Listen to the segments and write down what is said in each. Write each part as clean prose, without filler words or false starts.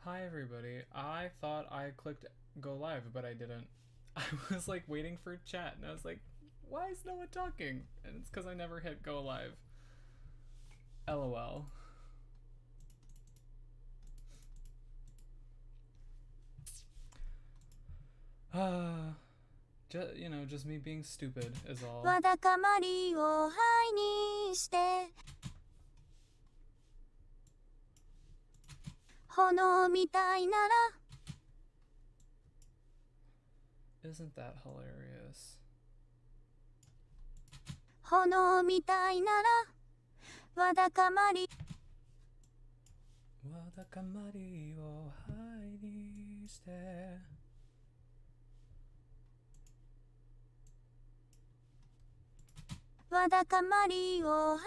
Hi everybody. I thought I clicked go live, but I didn't. I was like waiting for chat and I was like, why is no one talking? And it's because I never hit go live. LOL. Just me being stupid is all. わだかまりを灰にして炎みたいなら Isn't that hilarious? 炎みたいならわだかまりわだかまりを灰にしてわだかまりを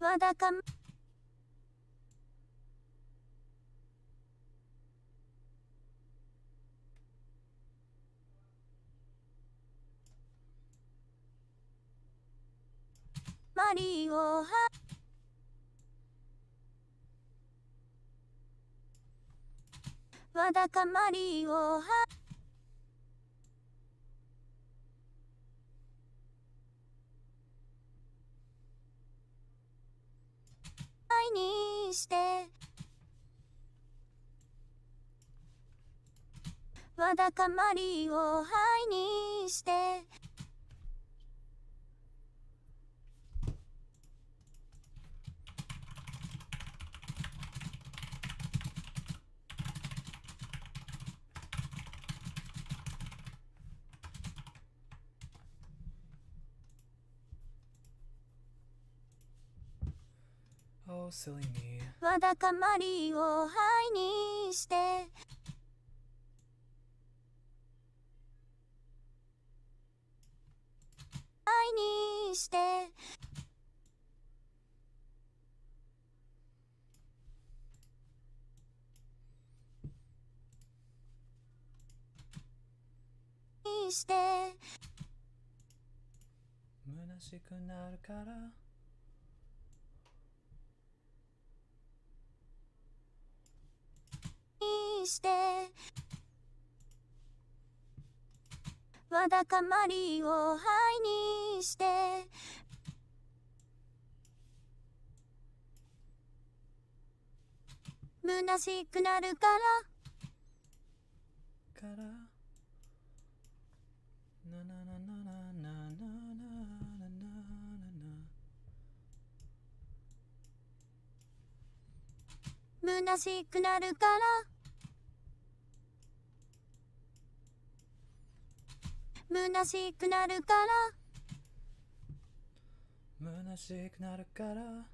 わだかまりをわだかまりを灰にしてわだかまりを灰にしてOh, silly me. わだかまりを灰にして灰にしてして虚しくなるからしてわだかまりを灰にして虚しくなるからななななななななな虚しくなるから虚しくなるから虚しくなるから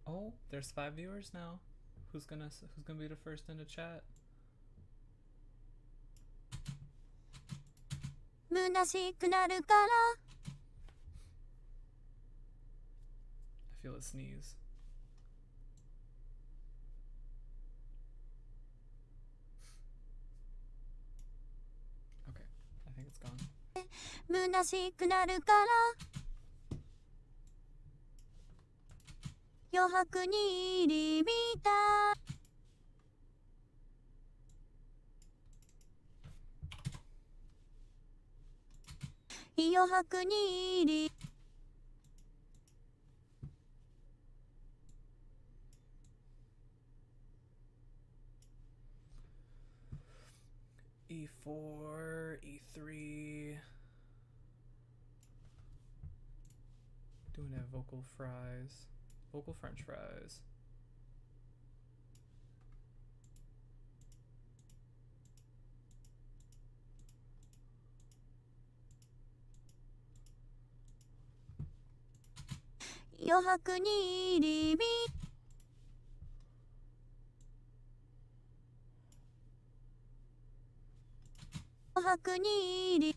Oh, there's 5 viewers now. Who's gonna be the first in the chat? 虚しくなるから I feel a sneeze. Okay, I think it's gone. 虚しくなるから余白に入り浸余白に入り E4, E3. Doing a vocal fries. Vocal French fries.余白に入り浸白に入り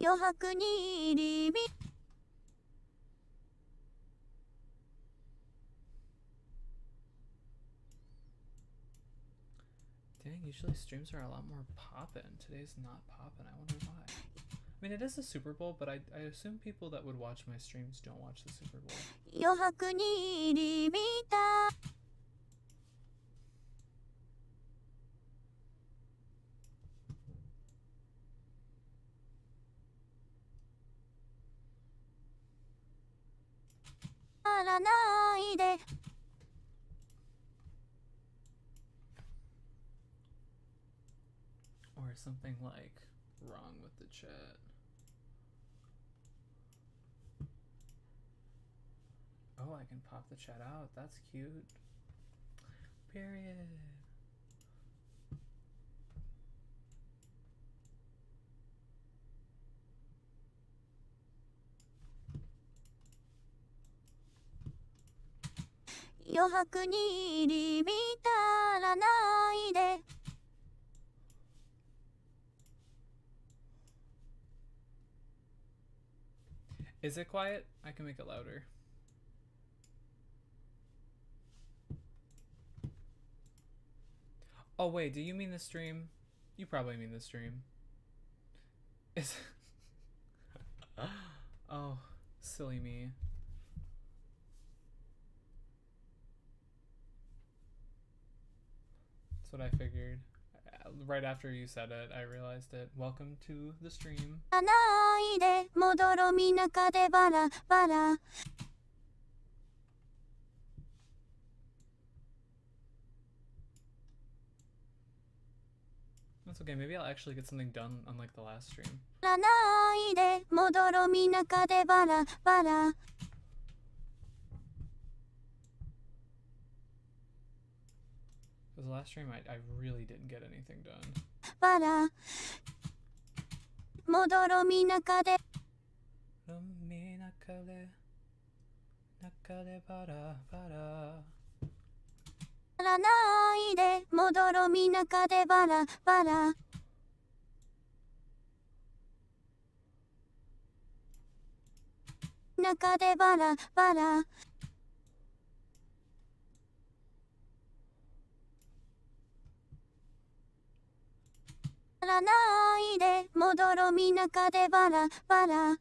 余白に入りDang, usually streams are a lot more poppin'. Today's not poppin'. I wonder why. I mean, it is the Super Bowl, but I assume people that would watch my streams don't watch the Super Bowl. 余白に入り見たあらないで Or something like wrong with the chat. Oh, I can pop the chat out. That's cute. Period.余白に入り見たらないで Is it quiet? I can make it louder. Oh wait, do you mean the stream? You probably mean the stream. Is Oh, silly me. That's what I figured. Right after you said it, I realized it. Welcome to the stream. ないで戻ろみ中でバラバラ That's okay. Maybe I'll actually get something done unlike the last stream. ないで戻ろみ中でバラバラ Because the last stream, I really didn't get anything done. バラ戻ろみ中で らないで戻ろみ中でバラバラ 中でバラバラ らないで戻ろみ中でバラバラ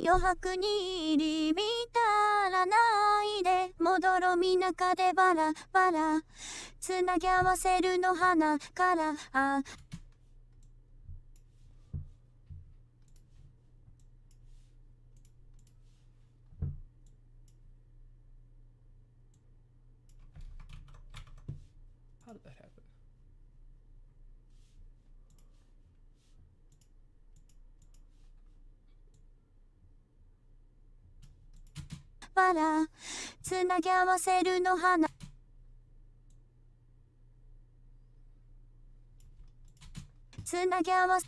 余白に入り見たらないで戻ろみ中でバラバラつなぎ合わせるの花からあ How did that happen? バラつなぎ合わせるの花つなぎ合わ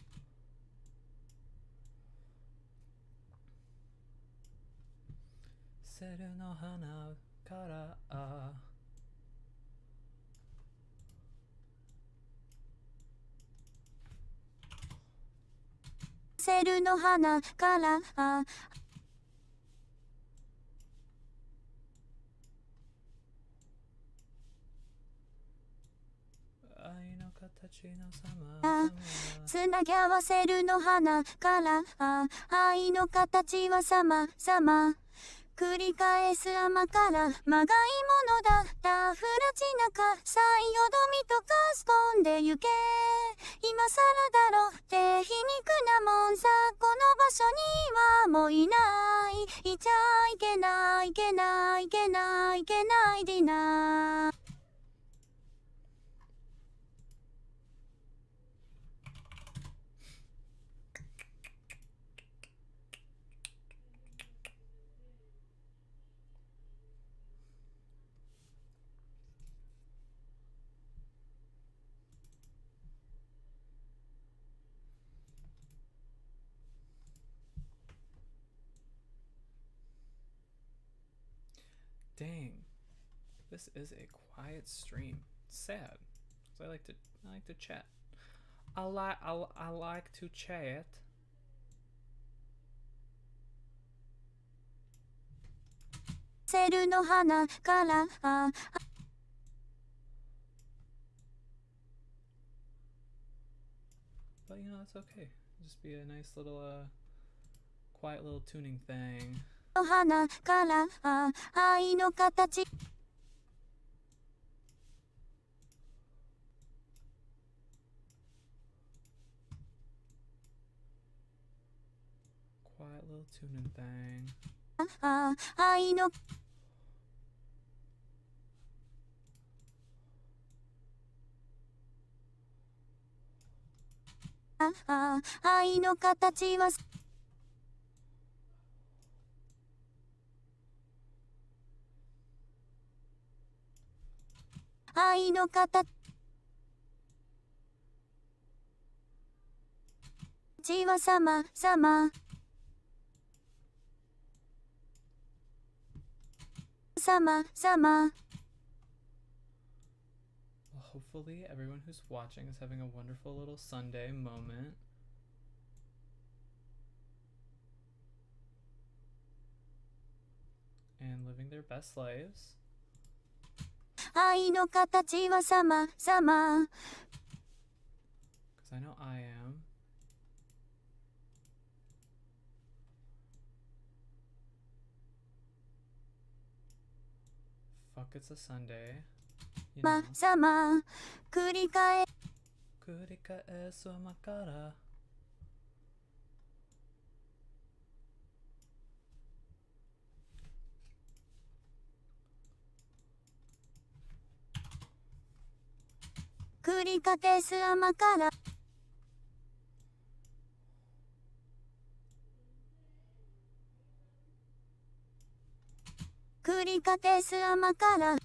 せるの花からせるの花からあ 愛の形の様つなぎ合わせるの花からあ愛の形は様々繰り返す甘からまがいものだったフラチナかさいよどみとかす飛んでゆけ今さらだろって皮肉なもんさこの場所にはもういないいちゃいけないいけないいけないいけないでな I this is a quiet stream. It's sad. So I like to chat. I like to chat. But you know, that's okay. It'll just be a nice little quiet little tuning thing. Quiet little tuning thing. Well, hopefully everyone who's watching is having a wonderful little Sunday moment. And living their best lives. Because I know I am. Fuck, it's a Sunday. You know. 繰り返す甘から繰り返す甘から繰り返す甘から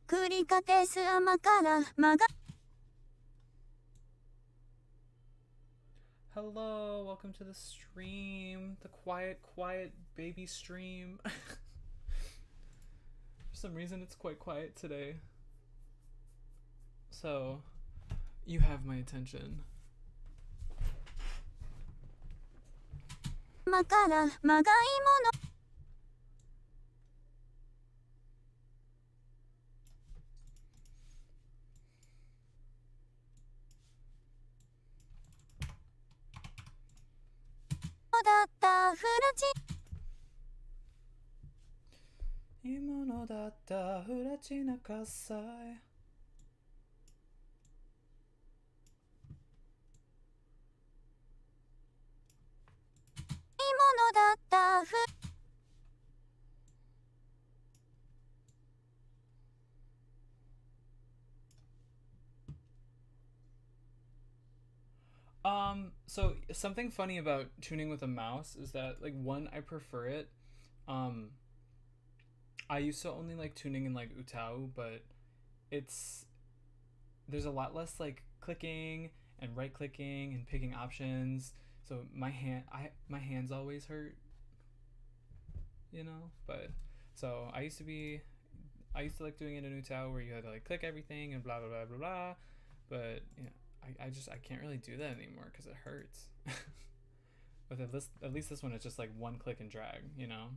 繰り返す甘から曲が Hello, welcome to the stream, the quiet baby stream. For some reason it's quite quiet today. So, you have my attention. 甘からまがいもの だったフラチいいものだったフラチな喝采いいものだったフ So something funny about tuning with a mouse is that, like, one, I prefer it. I used to only like tuning in like Utau, but there's a lot less like clicking and right clicking and picking options. So my hands always hurt, you know. But so I used to like doing it in Utau where you had to like click everything and blah blah blah blah blah. But you know, I can't really do that anymore because it hurts. But at least this one is just like one click and drag, you know.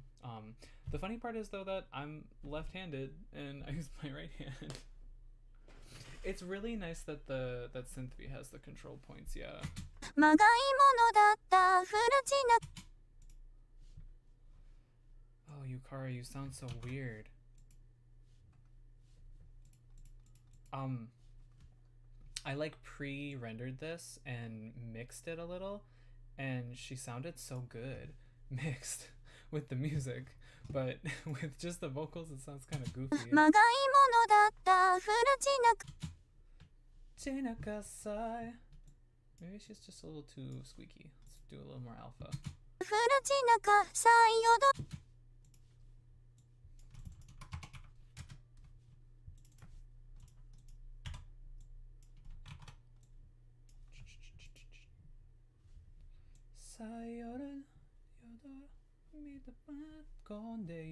The funny part is though that I'm left-handed and I use my right hand. It's really nice that that Synthby has the control points, yeah. まがいものだったフラチナ Oh, Yukari, you sound so weird. I like pre-rendered this and mixed it a little, and she sounded so good mixed with the music, but with just the vocals it sounds kind of goofy. まがいものだったフラチナ Kassai. Maybe she's just a little too squeaky. Let's do a little more alpha. フラチナカサイよど Maybe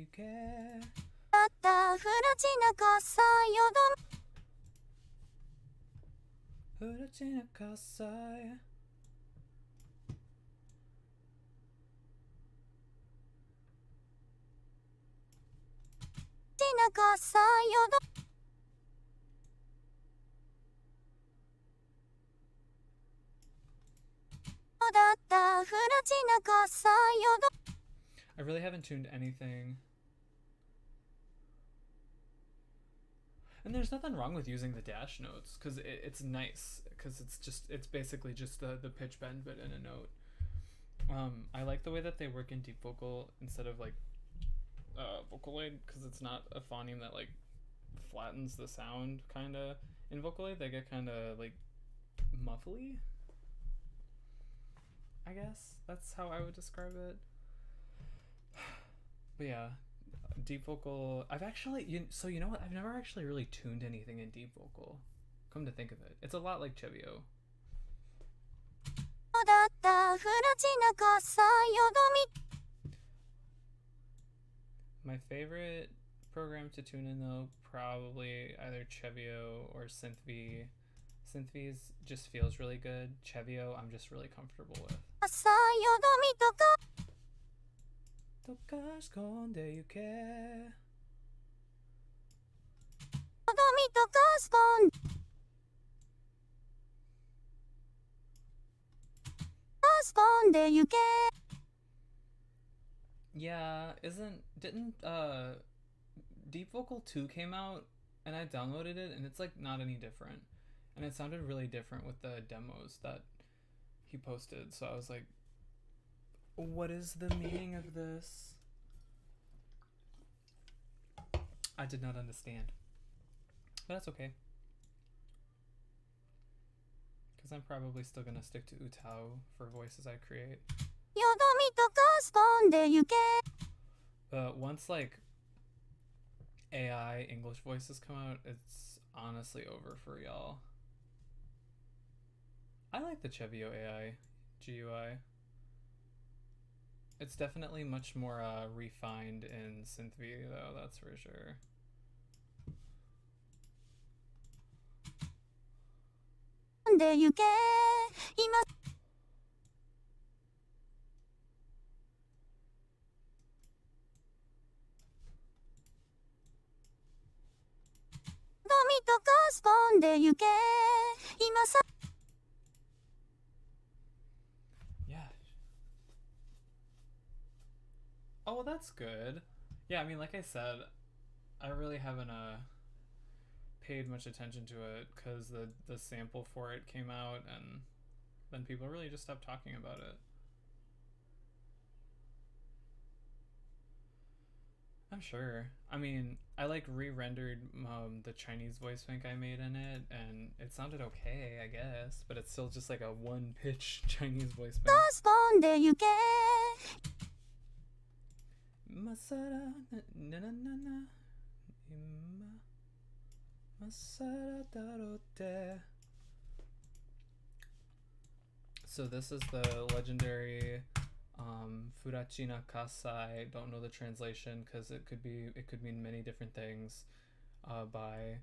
行けだったフラチな喝采よ不埒な喝采な喝采よだったフラチな喝采よ I really haven't tuned anything. And there's nothing wrong with using the dash notes because it's nice because it's basically just the pitch bend but in a note. I like the way that they work in deep vocal instead of like Vocaloid because it's not a phoneme that like flattens the sound kind of. In Vocaloid they get kind of like muffly, I guess that's how I would describe it. But yeah, deep vocal. I've actually you know what? I've never actually really tuned anything in deep vocal. Come to think of it, it's a lot like Chevio. だったフラチな喝采よどみ My favorite program to tune in though, probably either Chevio or Synthv. Synthv just feels really good. Chevio, I'm just really comfortable with. 喝采よどみとか溶かし込んでゆけよどみとかスポンスポンでゆけ Yeah, didn't Deep Vocal 2 came out and I downloaded it and it's like not any different. And it sounded really different with the demos that he posted. So I was like, what is the meaning of this? I did not understand. But that's okay. Because I'm probably still going to stick to Utao for voices I create. よどみとかスポンでゆけ But once like AI English voices come out, it's honestly over for y'all. I like the Chevio AI GUI. It's definitely much more refined in Synthv though, that's for sure. Yeah. Oh, well, that's good. Yeah, I mean, like I said, I really haven't paid much attention to it because the sample for it came out and then people really just stopped talking about it. I'm sure. I mean, I like re-rendered the Chinese voice bank I made in it, and it sounded okay, I guess, but it's still just like a one-pitch Chinese voice bank. Masara na na na na ima Masara darote. So this is the legendary Furachi na Kassai. Don't know the translation because it could mean many different things. By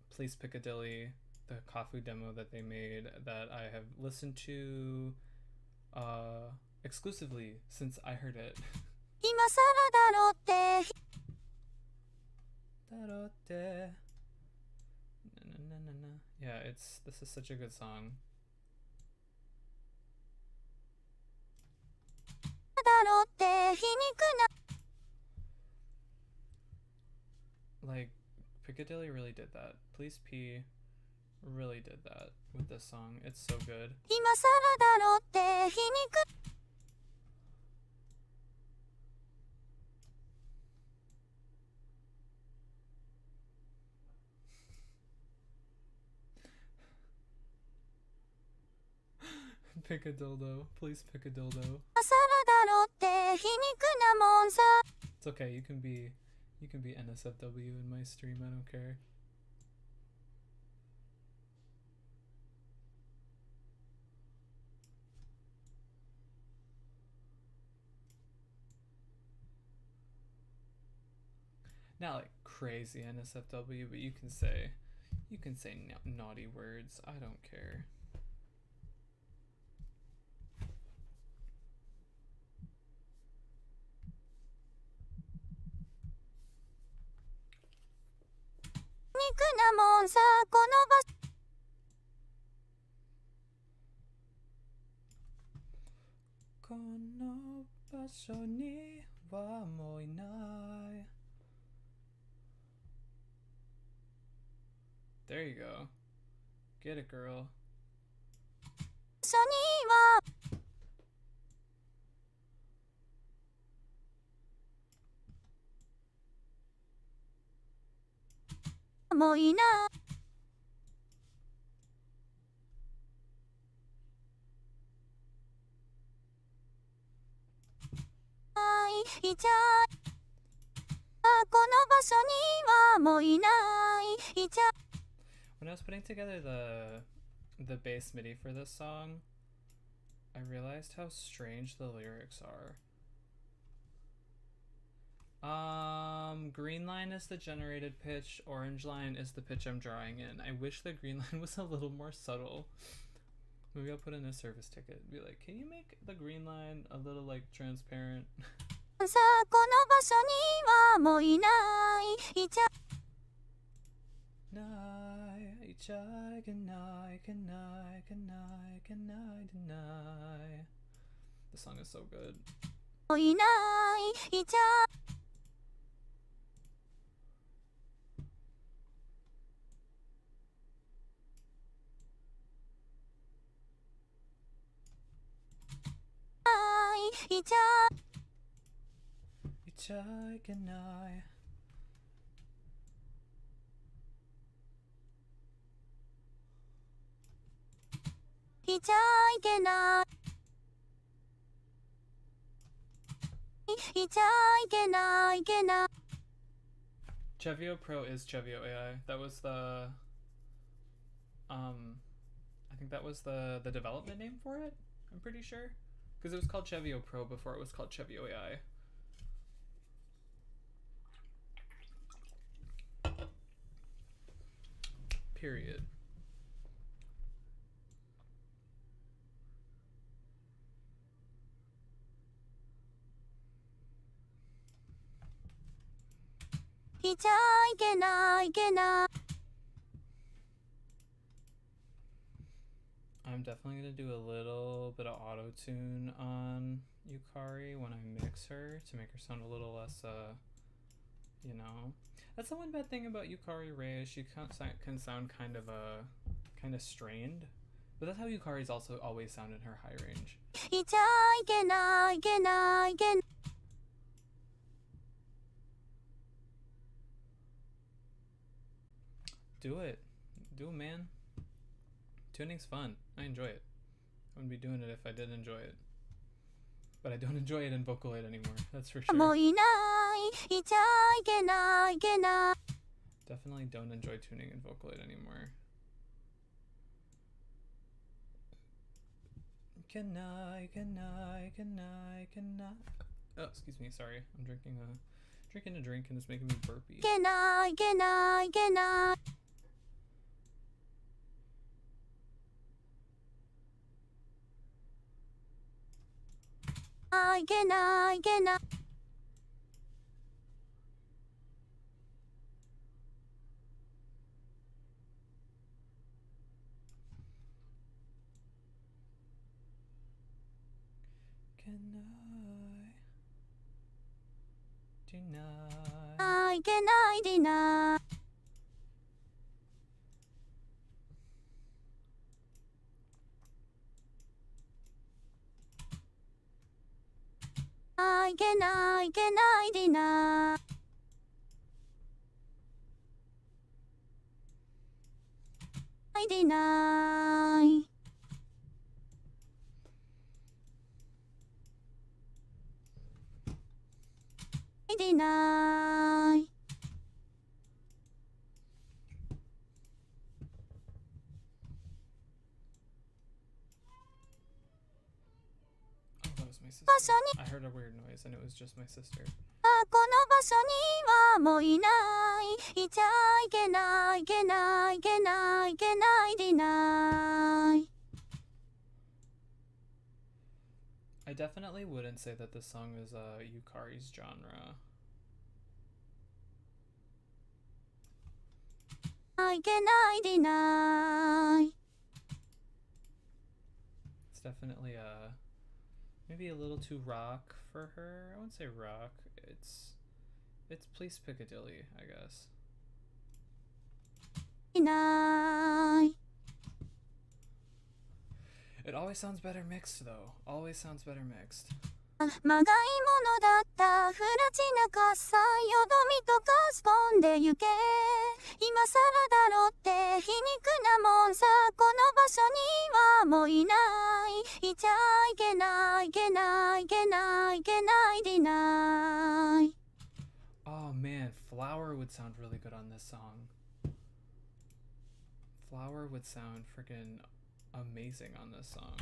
Please Piccadilly, the Kafu demo that they made that I have listened to exclusively since I heard it. Darote. Na, na, na, na. Yeah, this is such a good song. Like, Piccadilly really did that. Please P really did that with this song. It's so good. Pick a dildo. Please pick a dildo. It's okay. You can be NSFW in my stream. I don't care. Not like crazy NSFW, but you can say naughty words. I don't care. There you go. Get it, girl. When I was putting together the bass MIDI for this song, I realized how strange the lyrics are. Green line is the generated pitch, orange line is the pitch I'm drawing in. I wish the green line was a little more subtle. Maybe I'll put in a service ticket. Be like, can you make the green line a little like transparent? The song is so good. Chevio Pro is Chevio AI. That was the I think that was the development name for it. I'm pretty sure, because it was called Chevio Pro before it was called Chevio AI. Period. I'm definitely gonna do a little bit of auto tune on Yukari when I mix her to make her sound a little less, you know. That's the one bad thing about Yukari Rei. She can sound kind of strained, but that's how Yukari's also always sound in her high range. Do it, man. Tuning's fun. I enjoy it. I wouldn't be doing it if I didn't enjoy it. But I don't enjoy it in Vocaloid anymore, that's for sure. Definitely don't enjoy tuning in Vocaloid anymore. Can I? Oh, excuse me, sorry. I'm drinking a drink and it's making me burpy. Deny. Oh, that was my sister. I heard a weird noise and it was just my sister. はもういない。いちゃいけないいけないいけないいけないでない。I definitely wouldn't say that this song is Yukari's genre. いけないでない。 It's definitely maybe a little too rock for her. I wouldn't say rock. It's Police Piccadilly, I guess. いない。 It always sounds better mixed though. Always sounds better mixed. まがいものだったフラチな喝采よどみとかスポンで行け今さらだろって皮肉なもんさこの場所にはもういないいちゃいけないいけないいけないいけないでない。 Oh man, Flower would sound really good on this song. Flower would sound freaking amazing on this song.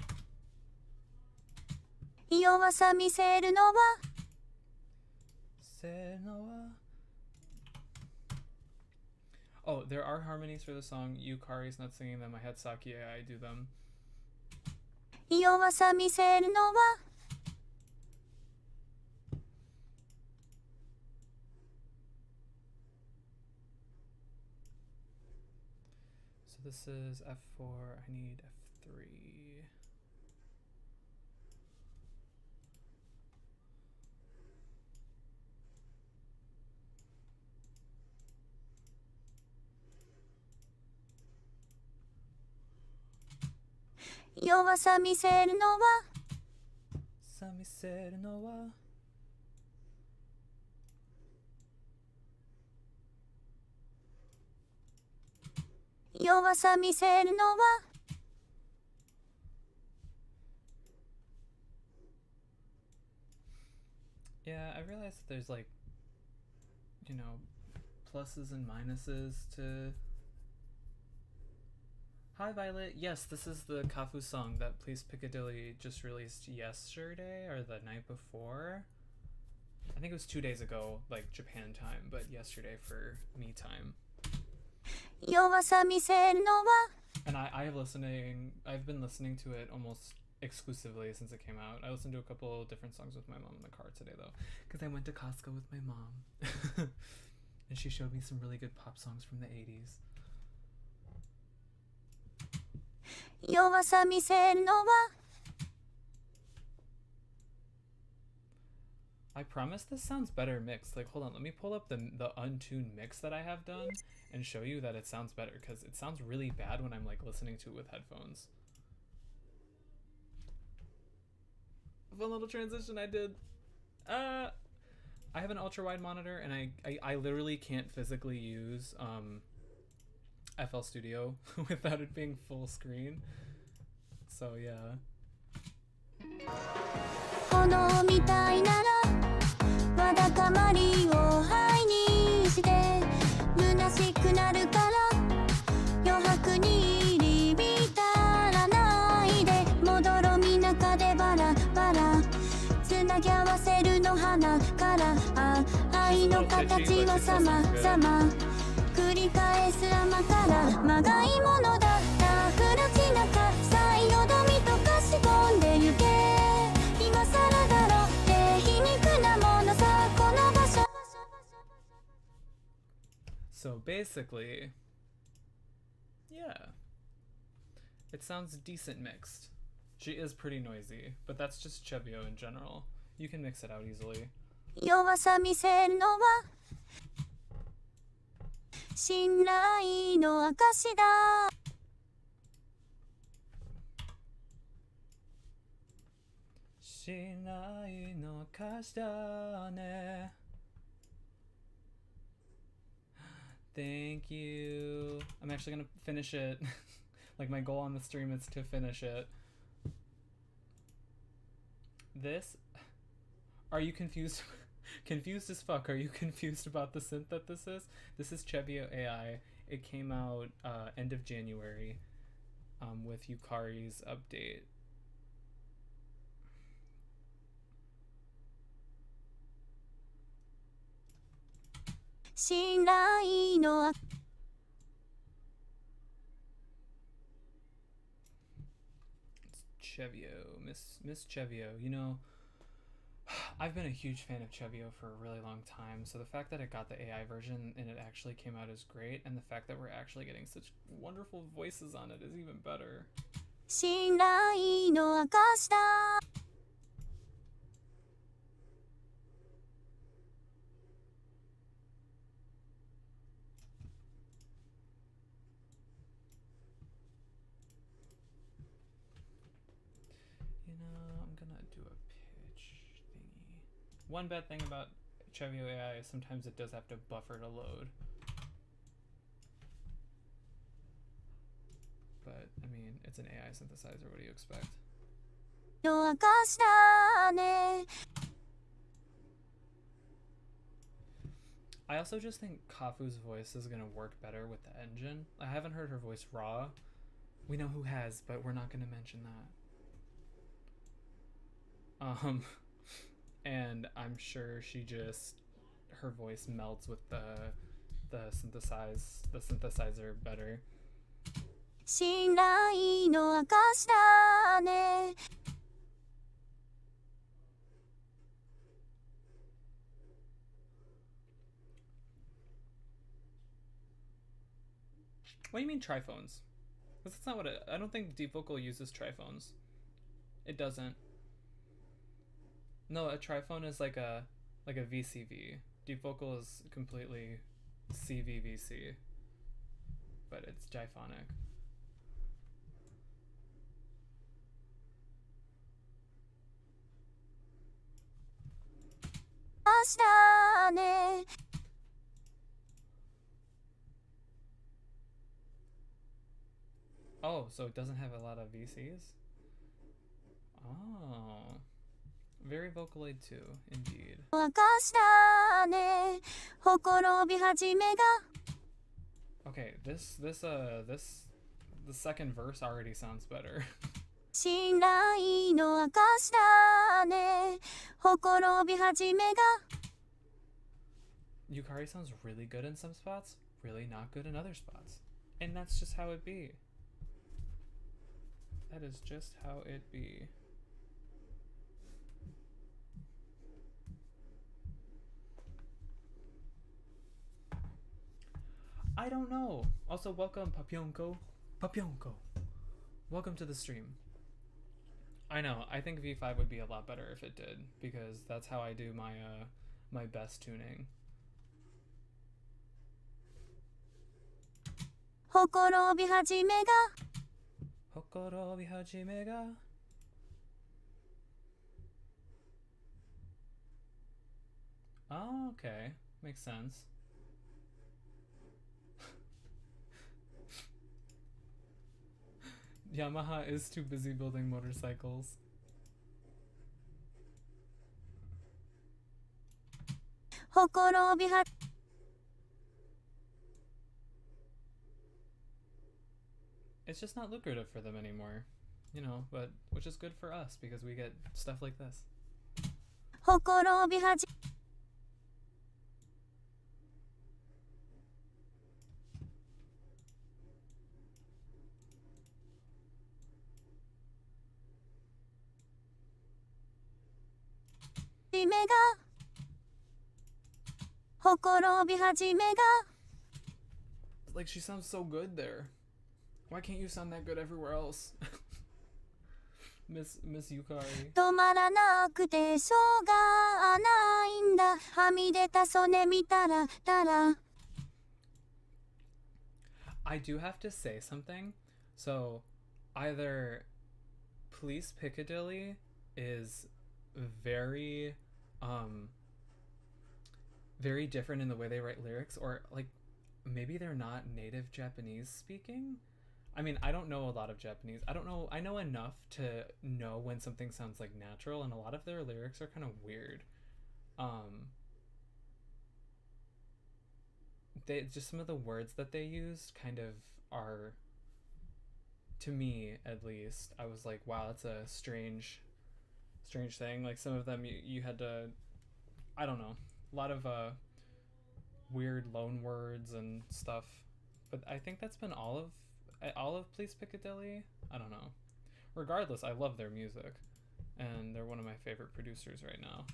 弱さ見せるのは Oh, there are harmonies for the song. Yukari's not singing them. I had Saki AI do them. 弱さ見せるのは So this is F4. I need F3.弱さ見せるのは 弱さ見せるのは Yeah, I realized that there's like, you know, pluses and minuses to... Hi Violet, yes, this is the Kafu song that Police Piccadilly just released yesterday or the night before. I think it was 2 days ago, like Japan time, but yesterday for me time. 弱さ見せるのは And I've been listening to it almost exclusively since it came out. I listened to a couple different songs with my mom in the car today though, because I went to Costco with my mom. And she showed me some really good pop songs from the 80s. 弱さ見せるのは I promise this sounds better mixed. Like, hold on, let me pull up the untuned mix that I have done and show you that it sounds better, because it sounds really bad when I'm like listening to it with headphones. Fun little transition I did. I have an ultra wide monitor and I literally can't physically use FL Studio without it being full screen. So yeah. 炎みたいならわだかまりを灰にして虚しくなるから余白に入り浸らないでもどろみ中でバラバラつなぎ合わせるの花から愛の形は様々繰り返す甘からまがいものだったフラチな喝采よどみとかしぼんでゆけ今さらだろって皮肉なものさこの場所 So basically, yeah, it sounds decent mixed. She is pretty noisy, but that's just Chevio in general. You can mix it out easily. 弱さ見せるのは信頼の証だ信頼の証だね Thank you. I'm actually gonna finish it. Like my goal on the stream is to finish it. This... Are you confused? Confused as fuck. Are you confused about the synth that this is? This is Chevio AI. It came out end of January with Yukari's update. 信頼の Chevio, Miss Chevio. You know, I've been a huge fan of Chevio for a really long time, so the fact that it got the AI version and it actually came out is great, and the fact that we're actually getting such wonderful voices on it is even better. 信頼の証だ You know, I'm gonna do a pitch thingy. One bad thing about Chevio AI is sometimes it does have to buffer to load. But, I mean, it's an AI synthesizer, what do you expect? の証だね I also just think Kafu's voice is gonna work better with the engine. I haven't heard her voice raw. We know who has, but we're not gonna mention that. And I'm sure her voice melts with the synthesizer better. 信頼の証だね What do you mean triphones? Because that's not what I don't think Deep Vocal uses triphones. It doesn't. No, a triphone is like a VCV. Deep Vocal is completely CVVC. But it's diphonic. 証だね Oh, so it doesn't have a lot of VCs? Oh. Very Vocaloid too, indeed. 証だねほころび始めが Okay, the second verse already sounds better. 信頼の証だねほころび始めが Yukari sounds really good in some spots, really not good in other spots. And that's just how it be. That is just how it be. I don't know. Also, welcome, Papionko. Papionko. Welcome to the stream. I know. I think V5 would be a lot better if it did, because that's how I do my best tuning. ほころび始めが Hokorobi hajime ga. Oh, okay. Makes sense. Yamaha is too busy building motorcycles. ほころびは It's just not lucrative for them anymore, you know, but which is good for us because we get stuff like this. ほころびはじ めがほころび始めが Like, she sounds so good there. Why can't you sound that good everywhere else? Miss Yukari. 止まらなくてしょうがないんだはみ出た曽根見たらたら I do have to say something. So, either Police Piccadilly is very very different in the way they write lyrics, or like maybe they're not native Japanese speaking. I mean, I don't know a lot of Japanese. I know enough to know when something sounds like natural, and a lot of their lyrics are kind of weird. They just, some of the words that they use kind of are, to me at least, I was like, wow, that's a strange thing. Like, some of them you had to, I don't know, a lot of weird loan words and stuff. But I think that's been all of Please Piccadilly. I don't know. Regardless, I love their music, and they're one of my favorite producers right now.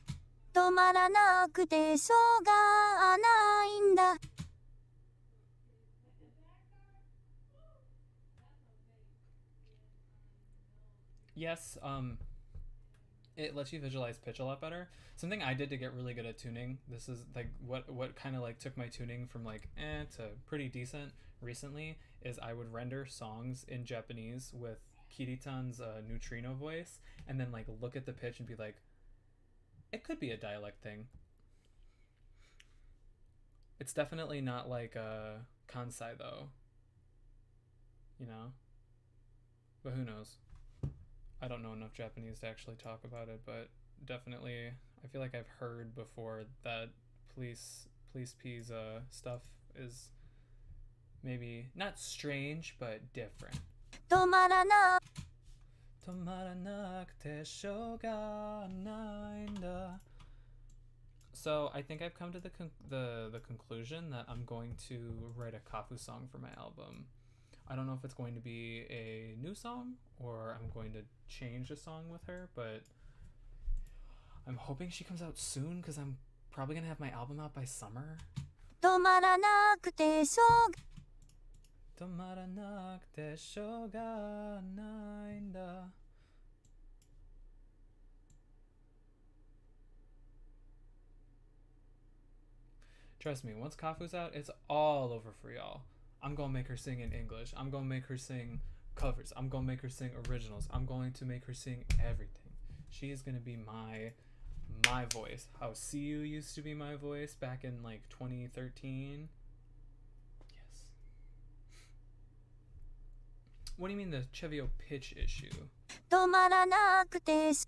止まらなくてしょうがないんだ Yes, it lets you visualize pitch a lot better. Something I did to get really good at tuning. This is like what kind of like took my tuning from like to pretty decent recently is I would render songs in Japanese with Kiritan's neutrino voice and then like look at the pitch and be like, it could be a dialect thing. It's definitely not like Kansai though. You know? But who knows? I don't know enough Japanese to actually talk about it, but definitely I feel like I've heard before that Police P's stuff is maybe not strange but different. 止まらな止まらなくてしょうがないんだ. So I think I've come to the conclusion that I'm going to write a Kafu song for my album. I don't know if it's going to be a new song or I'm going to change a song with her, but I'm hoping she comes out soon because I'm probably going to have my album out by summer. 止まらなくてしょうが止まらなくてしょうがないんだ. Trust me, once Kafu's out, it's all over for y'all. I'm gonna make her sing in English. I'm gonna make her sing covers. I'm gonna make her sing originals. I'm going to make her sing everything. She is gonna be my voice. How CU used to be my voice back in like 2013. Yes. What do you mean the Chevio pitch issue? 止まらなくてし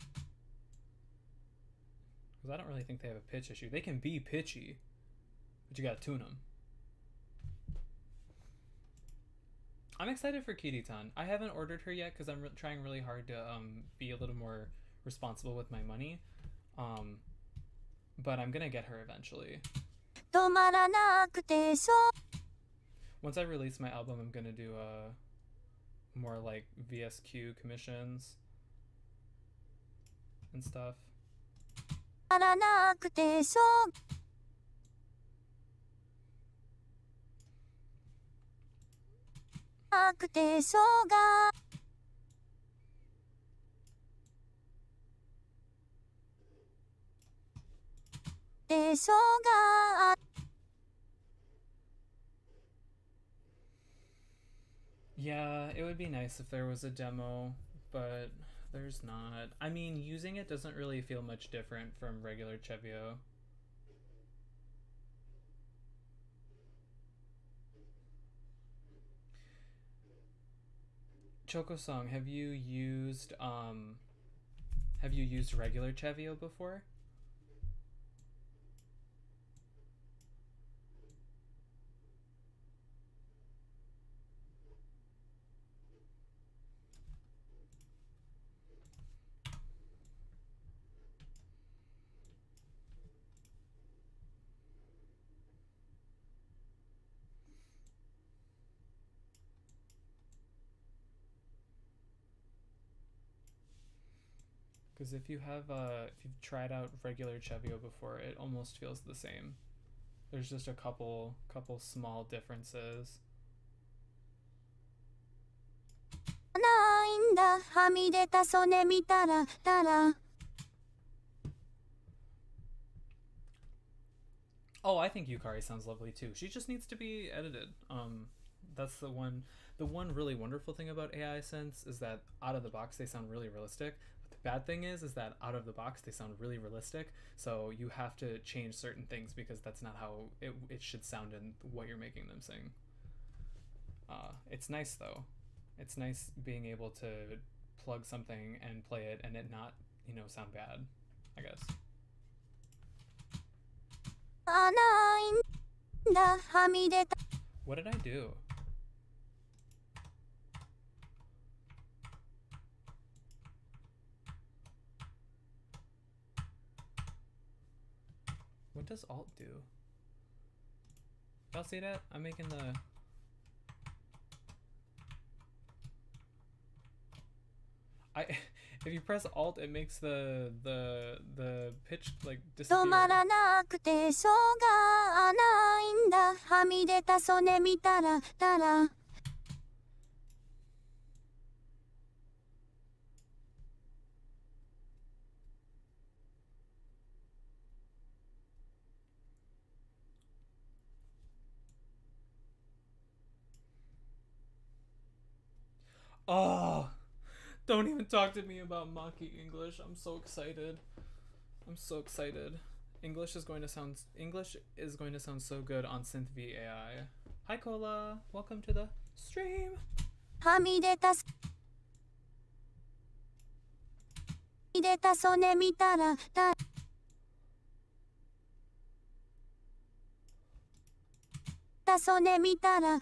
Because I don't really think they have a pitch issue. They can be pitchy, but you gotta tune them. I'm excited for Kiritan. I haven't ordered her yet because I'm trying really hard to be a little more responsible with my money. But I'm gonna get her eventually. 止まらなくてしょ Once I release my album, I'm gonna do more like VSQ commissions and stuff. 止まらなくてしょなくてしょうがでしょうが Yeah, it would be nice if there was a demo, but there's not. I mean, using it doesn't really feel much different from regular Chevio. Choco-song, have you used regular Chevio before? Because if you've tried out regular Chevio before, it almost feels the same. There's just a couple small differences. ないんだはみ出た曽根見たらたら Oh, I think Yukari sounds lovely too. She just needs to be edited. That's the one really wonderful thing about AI synths is that out of the box they sound really realistic. But the bad thing is that out of the box they sound really realistic. So you have to change certain things because that's not how it should sound in what you're making them sing. It's nice though. It's nice being able to plug something and play it and it not, sound bad, I guess. ないんだはみ出た What did I do? What does Alt do? Y'all see that? I'm making the... if you press Alt, it makes the pitch like 止ま disappear. らなくてしょうがないんだはみ出た曽根見たらたら Oh, don't even talk to me about Maki English. I'm so excited. I'm so excited. English is going to sound so good on Synth V AI. Hi Cola, welcome to the stream. はみ出た曽根見たらた曽根見たら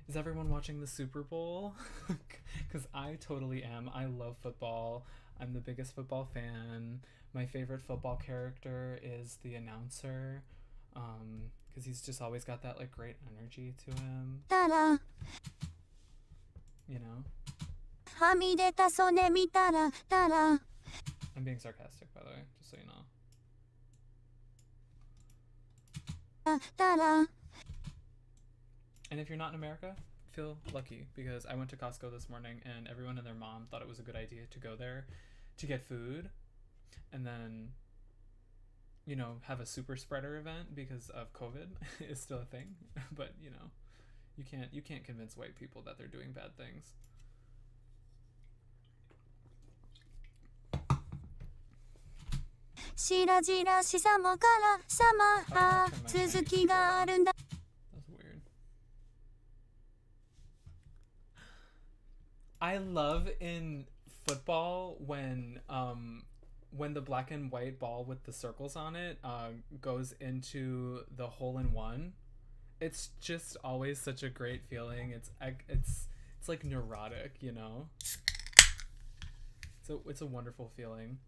Is everyone watching the Super Bowl? Because I totally am. I love football. I'm the biggest football fan. My favorite football character is the announcer. Because he's just always got that like great energy to him. たら You know? はみ出た曽根見たらたら I'm being sarcastic, by the way, just so you know. たら And if you're not in America, feel lucky because I went to Costco this morning and everyone and their mom thought it was a good idea to go there to get food and then, you know, have a super spreader event because of COVID is still a thing. But, you know, you can't convince white people that they're doing bad things. しらじらしさもからさま続きがあるんだ That's weird. I love in football when the black and white ball with the circles on it goes into the hole in one. It's just always such a great feeling. It's like neurotic, you know. So it's a wonderful feeling.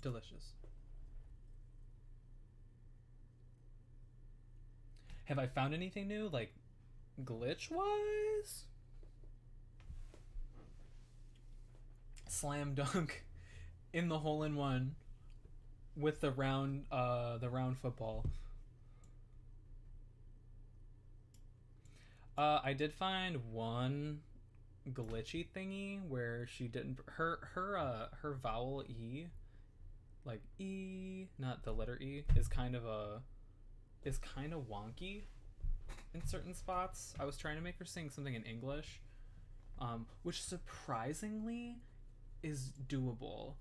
Delicious. Have I found anything new, like glitch wise? Slam dunk in the hole in one with the round football. I did find one glitchy thingy where she didn't her vowel E, like E, not the letter E, is kind of wonky in certain spots. I was trying to make her sing something in English, which surprisingly is doable.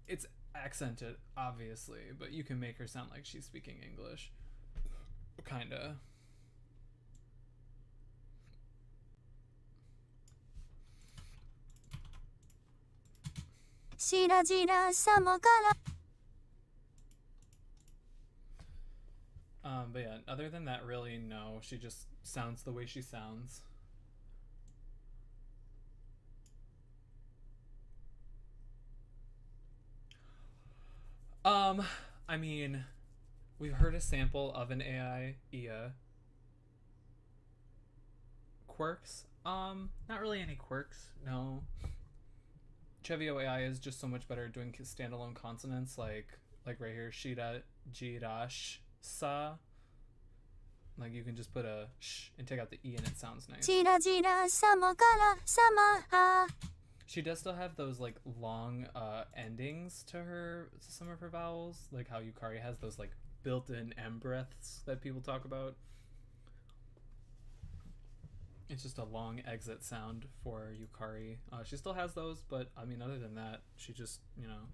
It's accented, obviously, but you can make her sound like she's speaking English. Kinda. But yeah, other than that, really, no. She just sounds the way she sounds. I mean, we've heard a sample of an AI, Ia. Quirks? Not really any quirks, no. Chevio AI is just so much better at doing standalone consonants, like right here, Shira, Jirash, Sa. Like you can just put a sh and take out the E and it sounds nice. She does still have those like long endings to some of her vowels, like how Yukari has those like built-in M breaths that people talk about. It's just a long exit sound for Yukari. She still has those, but I mean, other than that, she just, you know,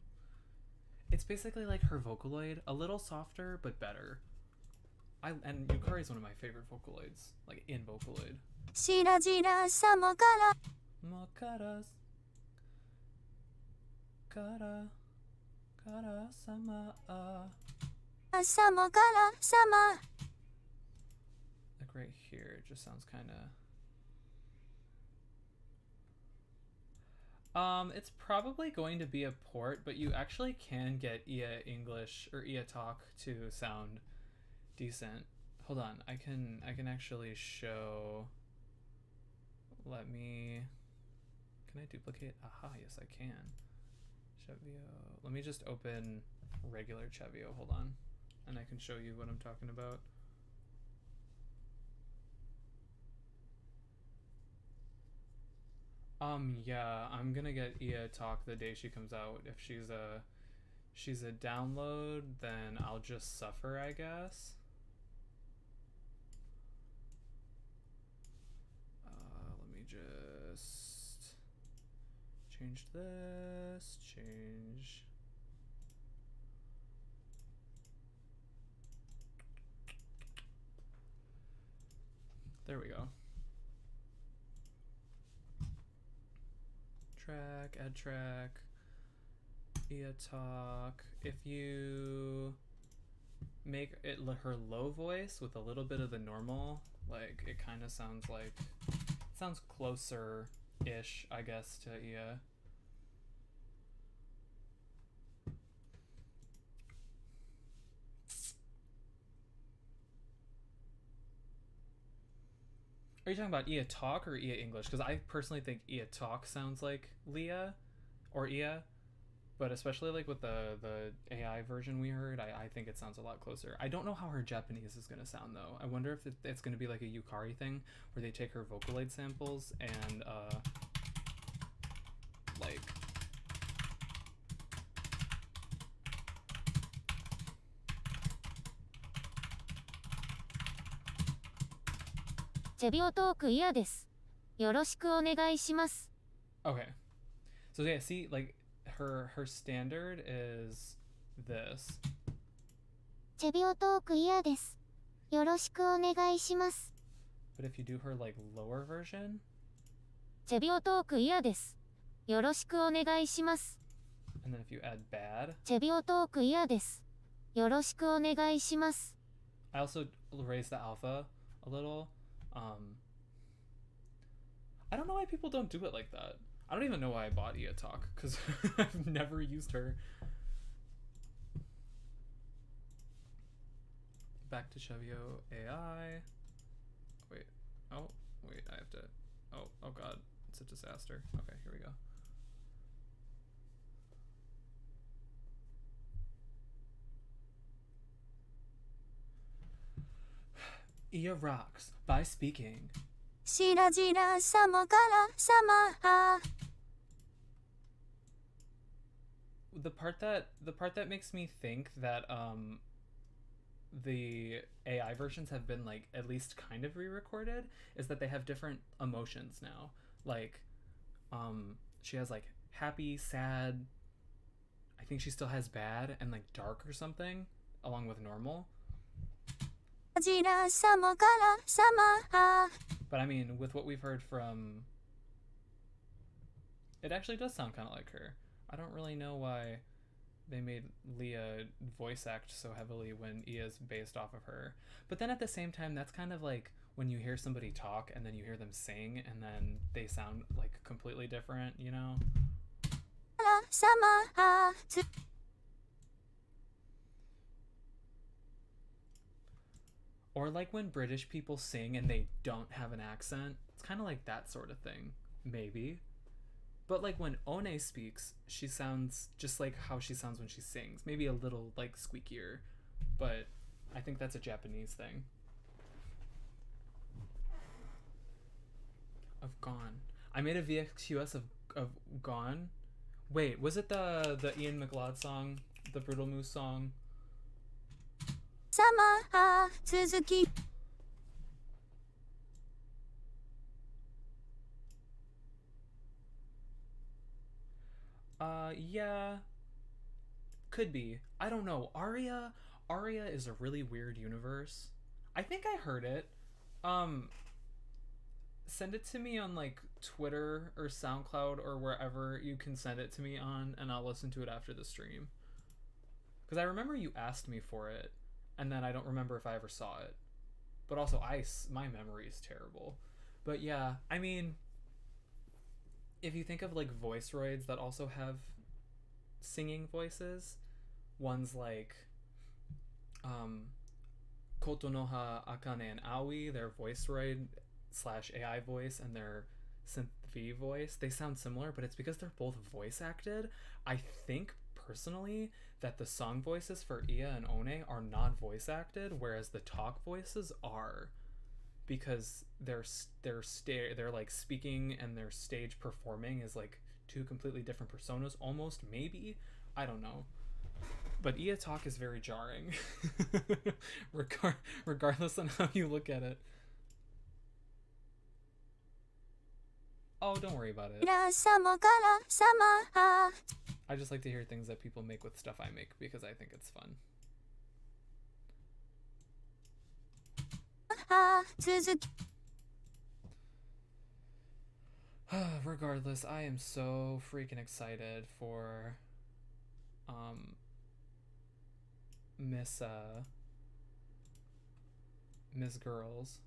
it's basically like her Vocaloid, a little softer but better. And Yukari is one of my favorite Vocaloids, like in Vocaloid. Mokaras. Kara sama like right here, it just sounds kind It's probably going to be a port, but you actually can get IA English or IA Talk to sound decent. Hold on, I can actually show. Let me. Can I duplicate? Aha, yes I can. Chevio. Let me just open regular Chevio. Hold on, and I can show you what I'm talking about. Yeah, I'm gonna get Ia Talk the day she comes out. If she's a download, then I'll just suffer, I guess. Let me just change this. Change. There we go. Track, add track, Ia Talk. If you make it her low voice with a little bit of the normal, like it kind of sounds like, it sounds closer-ish, I guess, to Ia. Are you talking about Ia Talk or Ia English? Because I personally think Ia Talk sounds like Leah or Ia, but especially like with the AI version we heard, I think it sounds a lot closer. I don't know how her Japanese is going to sound though. I wonder if it's going to be like a Yukari thing where they take her Vocaloid samples and like Chevio Talk嫌です。よろしくお願いします。 Okay. So yeah, see, like her standard is this. Chevio Talk嫌です。よろしくお願いします。 But if you do her like lower version, Chevio Talk嫌です。よろしくお願いします。 and then if you add bad, Chevio Talk嫌です。よろしくお願いします。 I also raised the alpha a little. I don't know why people don't do it like that. I don't even know why I bought Ia Talk because I've never used her. Back to Chevio AI. Wait. Oh, wait. I have to. Oh God. It's a disaster. Okay, here we go. Ia rocks by speaking. しらじら様から様 The part that makes me think that the AI versions have been like at least kind of re-recorded is that they have different emotions now. Like she has like happy, sad, I think she still has bad and like dark or something along with normal. じら様から様 But I mean, with what we've heard from, it actually does sound kind of like her. I don't really know why they made Leah voice act so heavily when Ia's based off of her. But then at the same time, that's kind of like when you hear somebody talk and then you hear them sing and then they sound like completely different, you know? Or like when British people sing and they don't have an accent. It's kind of like that sort of thing, maybe. But like when One speaks, she sounds just like how she sounds when she sings. Maybe a little like squeakier, but I think that's a Japanese thing. Of Gone. I made a VXQS of Gone. Wait, was it the Ian McLeod song, the Brutal Moose song? 様続き Yeah. Could be. I don't know. Aria is a really weird universe. I think I heard it. Send it to me on like Twitter or SoundCloud or wherever you can send it to me on, and I'll listen to it after the stream. Because I remember you asked me for it, and then I don't remember if I ever saw it. But also, my memory is terrible. But yeah, I mean, if you think of like voice roids that also have singing voices, ones like Kotonoha, Akane, and Aoi, their voice roid slash AI voice and their synth V voice, they sound similar, but it's because they're both voice acted. I think personally that the song voices for Iya and One are not voice acted, whereas the talk voices are, because they're like speaking and their stage performing is like two completely different personas, almost, maybe, I don't know. But Iya talk is very jarring, regardless on how you look at it. Oh, don't worry about it. I just like to hear things that people make with stuff I make because I think it's fun. Regardless, I am so freaking excited for Miss Girls.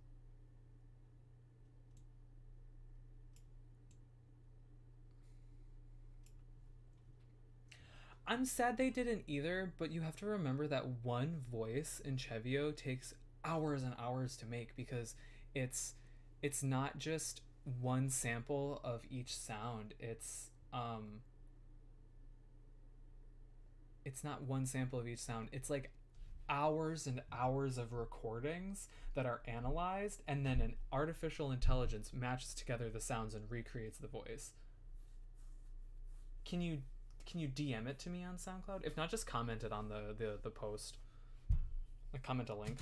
I'm sad they didn't either, but you have to remember that one voice in Chevio takes hours and hours to make, because it's not just one sample of each sound. It's not one sample of each sound. It's like hours and hours of recordings that are analyzed, and then an artificial intelligence matches together the sounds and recreates the voice. Can you DM it to me on SoundCloud? If not, just comment it on the post. Like, comment a link.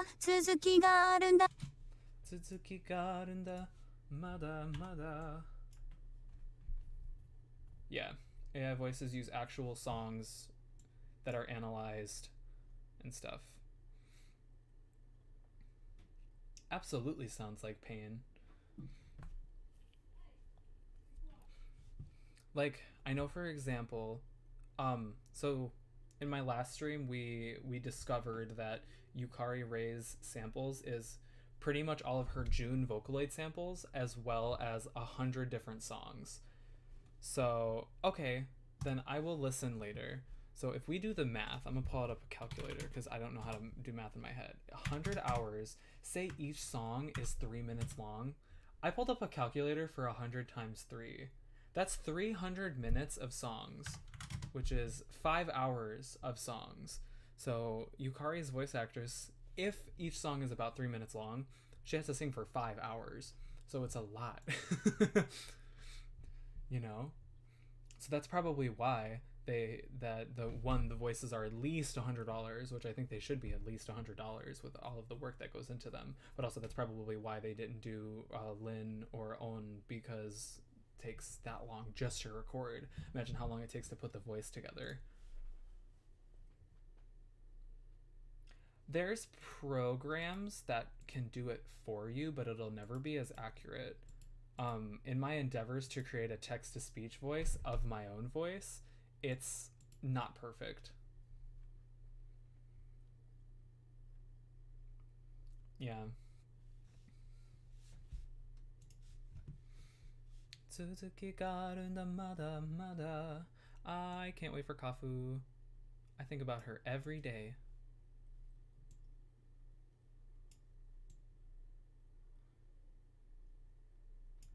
Tsuzuki ga arunda, mada mada. Yeah, AI voices use actual songs that are analyzed and stuff. Absolutely sounds like pain. Like, I know, for example, so in my last stream we discovered that Yukari Rei's samples is pretty much all of her June Vocaloid samples, as well as 100 different songs. So, okay, then I will listen later. So if we do the math, I'm gonna pull it up a calculator because I don't know how to do math in my head. 100 hours, say each song is 3 minutes long. I pulled up a calculator for 100 times 3. That's 300 minutes of songs, which is 5 hours of songs. So Yukari's voice actress, if each song is about 3 minutes long, she has to sing for 5 hours. So it's a lot. You know? So that's probably why the voices are at least $100, which I think they should be at least $100 with all of the work that goes into them. But also that's probably why they didn't do Lin or On, because takes that long just to record. Imagine how long it takes to put the voice together. There's programs that can do it for you, but it'll never be as accurate. In my endeavors to create a text-to-speech voice of my own voice, it's not perfect. Yeah. Tsuzuki ga arunda mada mada. I can't wait for Kafu. I think about her every day.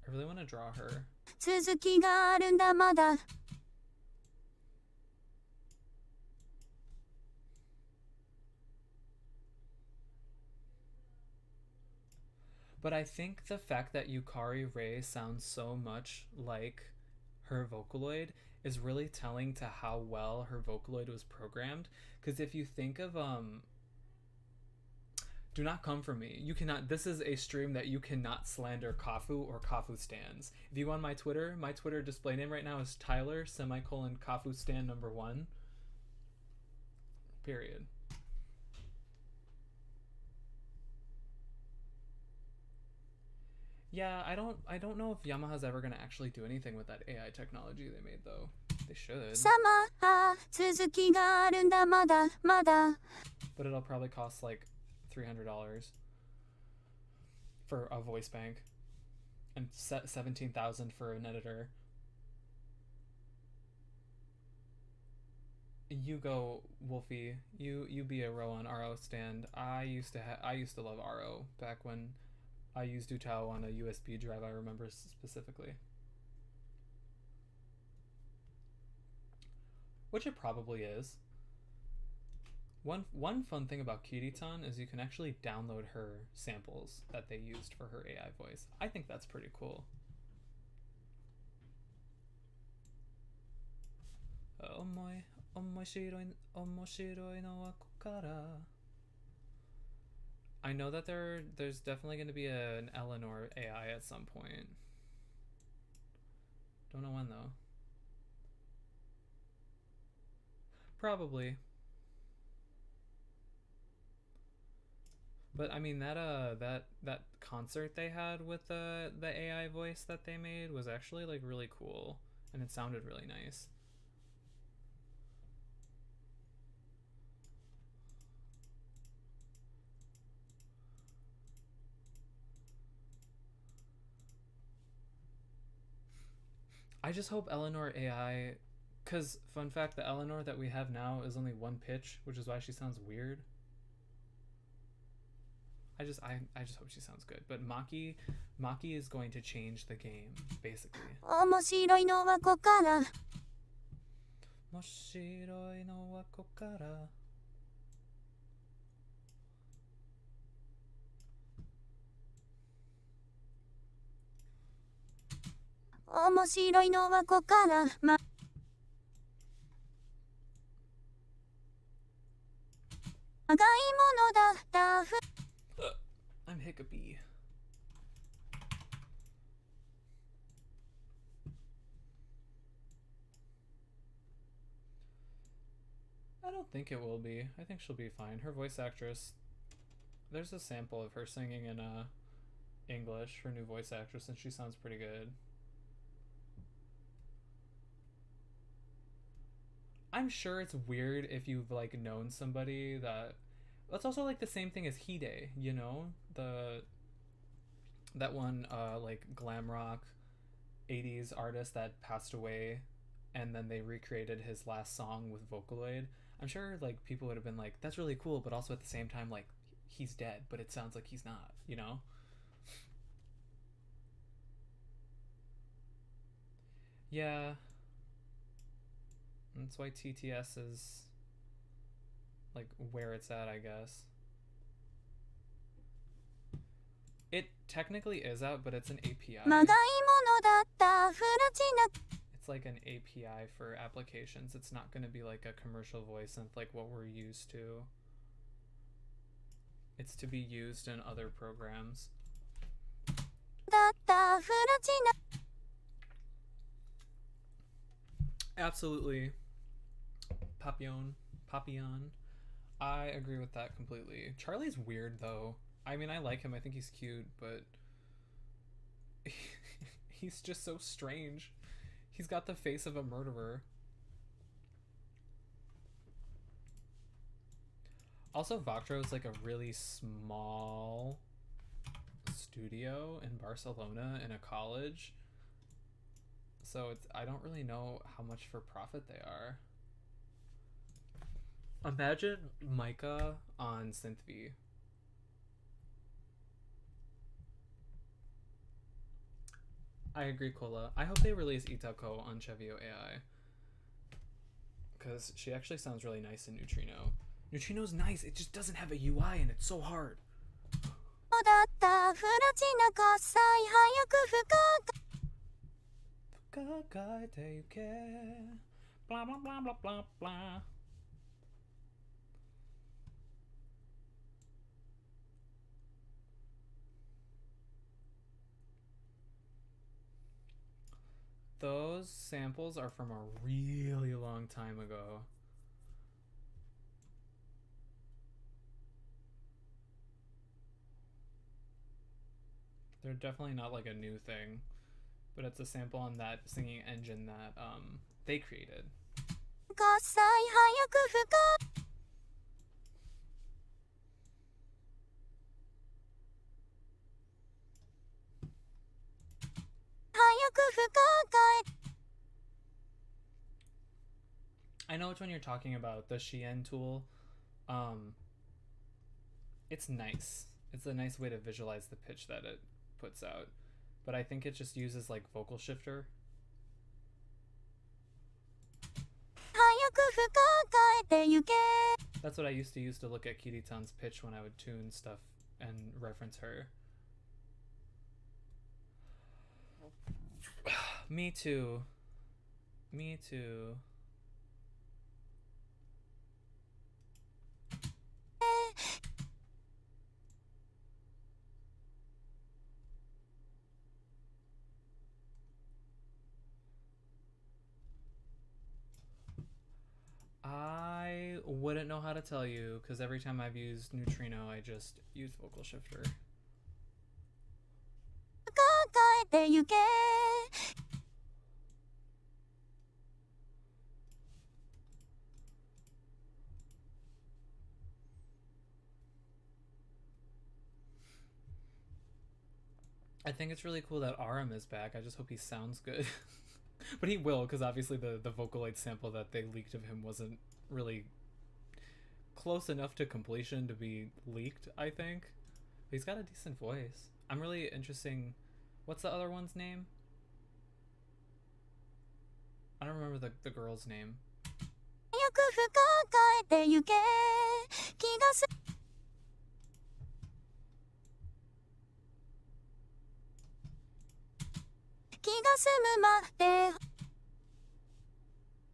I really want to draw her. Tsuzuki ga arunda mada. But I think the fact that Yukari Rei sounds so much like her Vocaloid is really telling to how well her Vocaloid was programmed. Because if you think of Do Not Come For Me, you cannot, this is a stream that you cannot slander Kafu or Kafu stands. If you go on my Twitter display name right now is Tyler Kafu stand number 1. Period. Yeah, I don't know if Yamaha's ever gonna actually do anything with that AI technology they made, though. They should. But it'll probably cost like $300 for a voice bank. and 17,000 for an editor. You go, Wolfie. You be a row on RO stand. I used to love RO back when I used Utao on a USB drive. I remember specifically. Which it probably is. One fun thing about Kiri-tan is you can actually download her samples that they used for her AI voice. I think that's pretty cool. I know that there's definitely going to be an Eleanor AI at some point. Don't know when though. Probably. But I mean that concert they had with the AI voice that they made was actually like really cool, and it sounded really nice. I just hope Eleanor AI, cause fun fact, the Eleanor that we have now is only one pitch, which is why she sounds weird. I just hope she sounds good. But Maki is going to change the game, basically. 面白いのはこから。面白いのはこから。面白いのはこから。まがいものだったふ。I'm hiccupy. I don't think it will be. I think she'll be fine. Her voice actress. There's a sample of her singing in English, her new voice actress, and she sounds pretty good. I'm sure it's weird if you've like known somebody that. That's also like the same thing as Hide, you know, that one like glam rock 80s artist that passed away, and then they recreated his last song with Vocaloid. I'm sure like people would have been like, that's really cool, but also at the same time like he's dead, but it sounds like he's not, you know. Yeah, that's why TTS is like where it's at, I guess. It technically is out, but it's an API. まがいものだったフラチナ。 It's like an API for applications. It's not going to be like a commercial voice synth like what we're used to. It's to be used in other programs. だったフラチナ。 Absolutely. Papillon. I agree with that completely. Charlie's weird though. I mean, I like him. I think he's cute, but he's just so strange. He's got the face of a murderer. Also, Voctro is like a really small studio in Barcelona in a college. So I don't really know how much for profit they are. Imagine Micah on SynthV. I agree, Kola. I hope they release Itako on Chevio AI. Because she actually sounds really nice in Neutrino. Neutrino's nice, it just doesn't have a UI and it's so hard. だったフラチナKassai早く深かいてゆけ blah blah blah blah blah blah. Those samples are from a really long time ago. They're definitely not like a new thing, but it's a sample on that singing engine that they created. Kassai早く深 「I know which one you're talking about, the Shien tool. It's nice. It's a nice way to visualize the pitch that it puts out. But I think it just uses like vocal shifter. That's what I used to use to look at Kiritan's pitch when I would tune stuff and reference her. Me too. Me too. I wouldn't know how to tell you because every time I've used Neutrino, I just use vocal shifter. I think it's really cool that Aram is back. I just hope he sounds good. But he will, because obviously the Vocaloid sample that they leaked of him wasn't really close enough to completion to be leaked, I think. But he's got a decent voice. I'm really interesting. What's the other one's name? I don't remember the girl's name.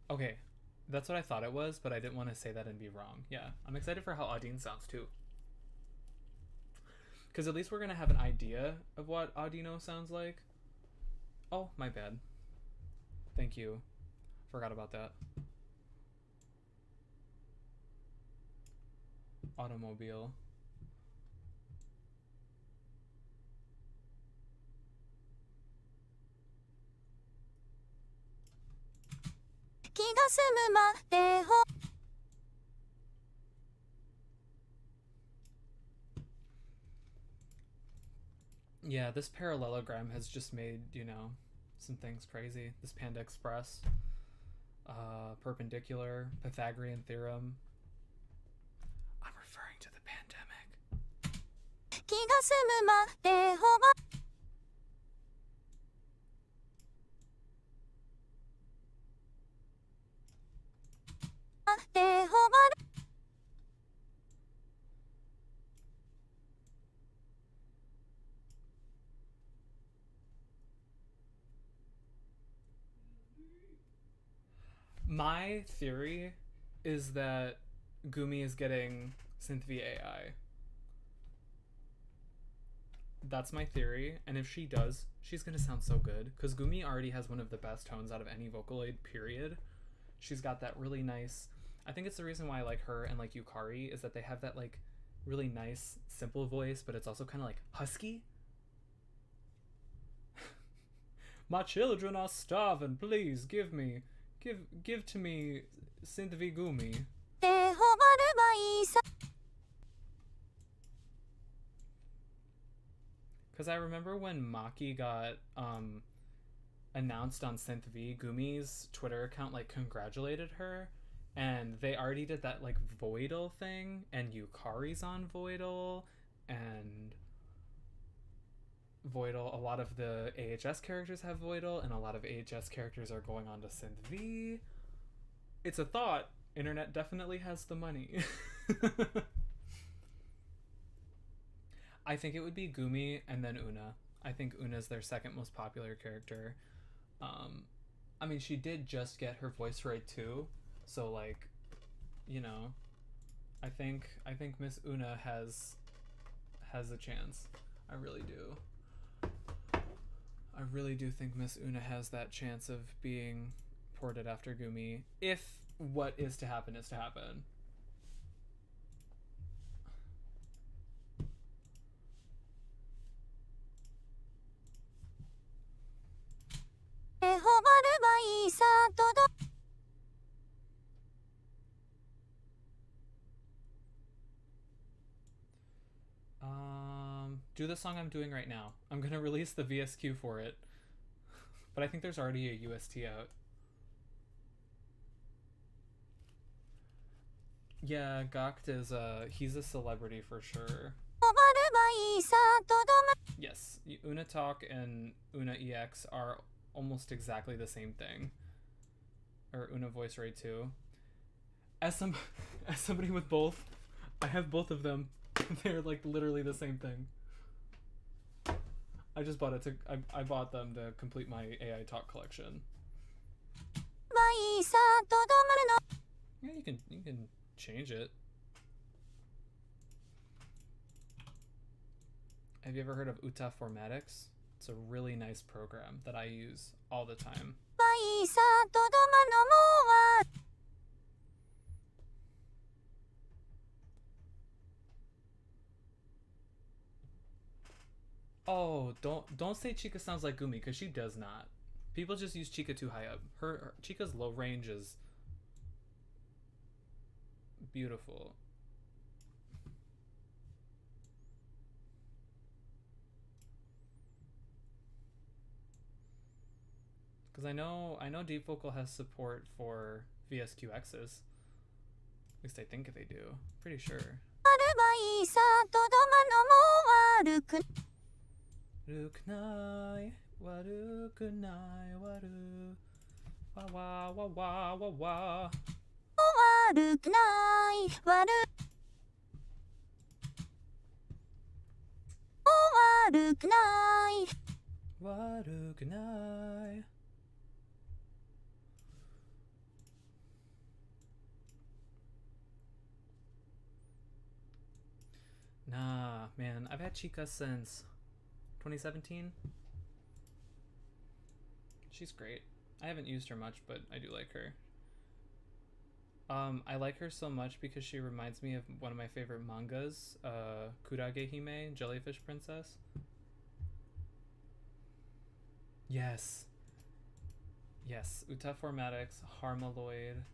Okay, that's what I thought it was, but I didn't want to say that and be wrong. Yeah, I'm excited for how Audine sounds too. Because at least we're going to have an idea of what Audino sounds like. Oh, my bad. Thank you. Forgot about that. Automobile. Yeah, this parallelogram has just made, you know, some things crazy. This Panda Express, perpendicular, Pythagorean theorem. I'm referring to the pandemic. My theory is that Gumi is getting Synth V AI. That's my theory, and if she does, she's gonna sound so good, because Gumi already has one of the best tones out of any Vocaloid, period. She's got that really nice, I think it's the reason why I like her and like Yukari, is that they have that like really nice, simple voice, but it's also kind of like husky. My children are starving, please give to me Synth V Gumi. Because I remember when Maki got announced on Synth V, Gumi's Twitter account like congratulated her, and they already did that like Voidal thing, and Yukari's on Voidal, and Voidal, a lot of the AHS characters have Voidal, and a lot of AHS characters are going on to Synth V. It's a thought. Internet definitely has the money. I think it would be Gumi and then Una. I think Una's their second most popular character. I mean, she did just get her voice right too, so like, you know, I think Miss Una has a chance. I really do. I really do think Miss Una has that chance of being ported after Gumi, if what is to happen is to happen. Do the song I'm doing right now. I'm gonna release the VSQ for it. But I think there's already a UST out. Yeah, Gacht is he's a celebrity for sure. Yes, Una Talk and Una EX are almost exactly the same thing. Or Una Voice Ray too. As somebody with both, I have both of them. They're like literally the same thing. I just bought it to I bought them to complete my AI Talk collection. Yeah, you can change it. Have you ever heard of Uta Formatics? It's a really nice program that I use all the time. Oh, don't say Chica sounds like Gumi, because she does not. People just use Chica too high up. Her Chica's low range is beautiful. Because I know Deep Vocal has support for VSQXs. At least I think they do. Pretty sure. 悪くない悪くないわわわわわわ悪くない悪くない悪くない Nah, man, I've had Chica since 2017. She's great. I haven't used her much, but I do like her. I like her so much because she reminds me of one of my favorite mangas, Kurage Hime, Jellyfish Princess. Yes. Yes, Uta Formatics, Harmaloid.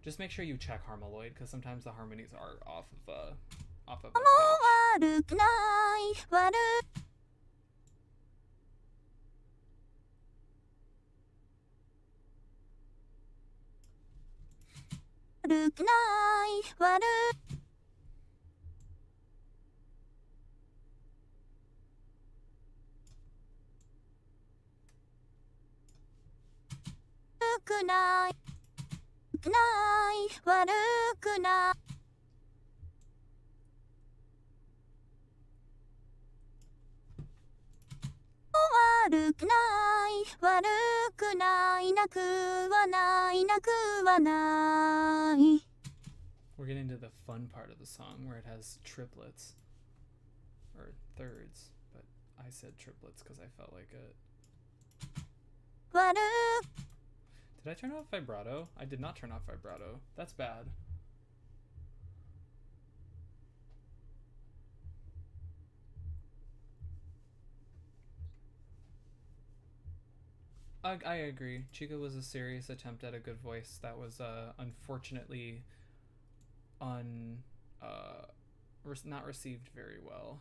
Just make sure you check Harmaloid, because sometimes the harmonies are off of a pitch. 悪くない悪くない悪くない悪くない悪くない悪くないなくはないなくはない We're getting to the fun part of the song where it has triplets or thirds, but I said triplets because I felt like it. Did I turn off vibrato? I did not turn off vibrato. That's bad. I agree. Chica was a serious attempt at a good voice that was unfortunately not received very well.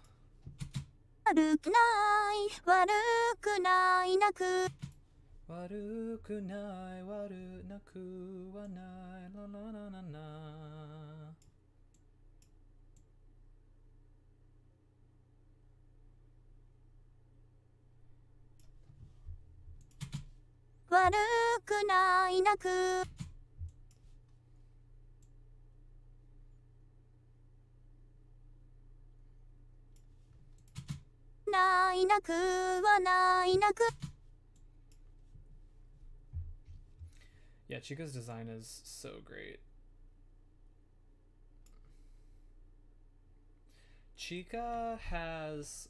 悪くない悪くないなく悪くない悪なくはないラララララ悪くないなくないなくはないなく Yeah, Chica's design is so great. Chica has,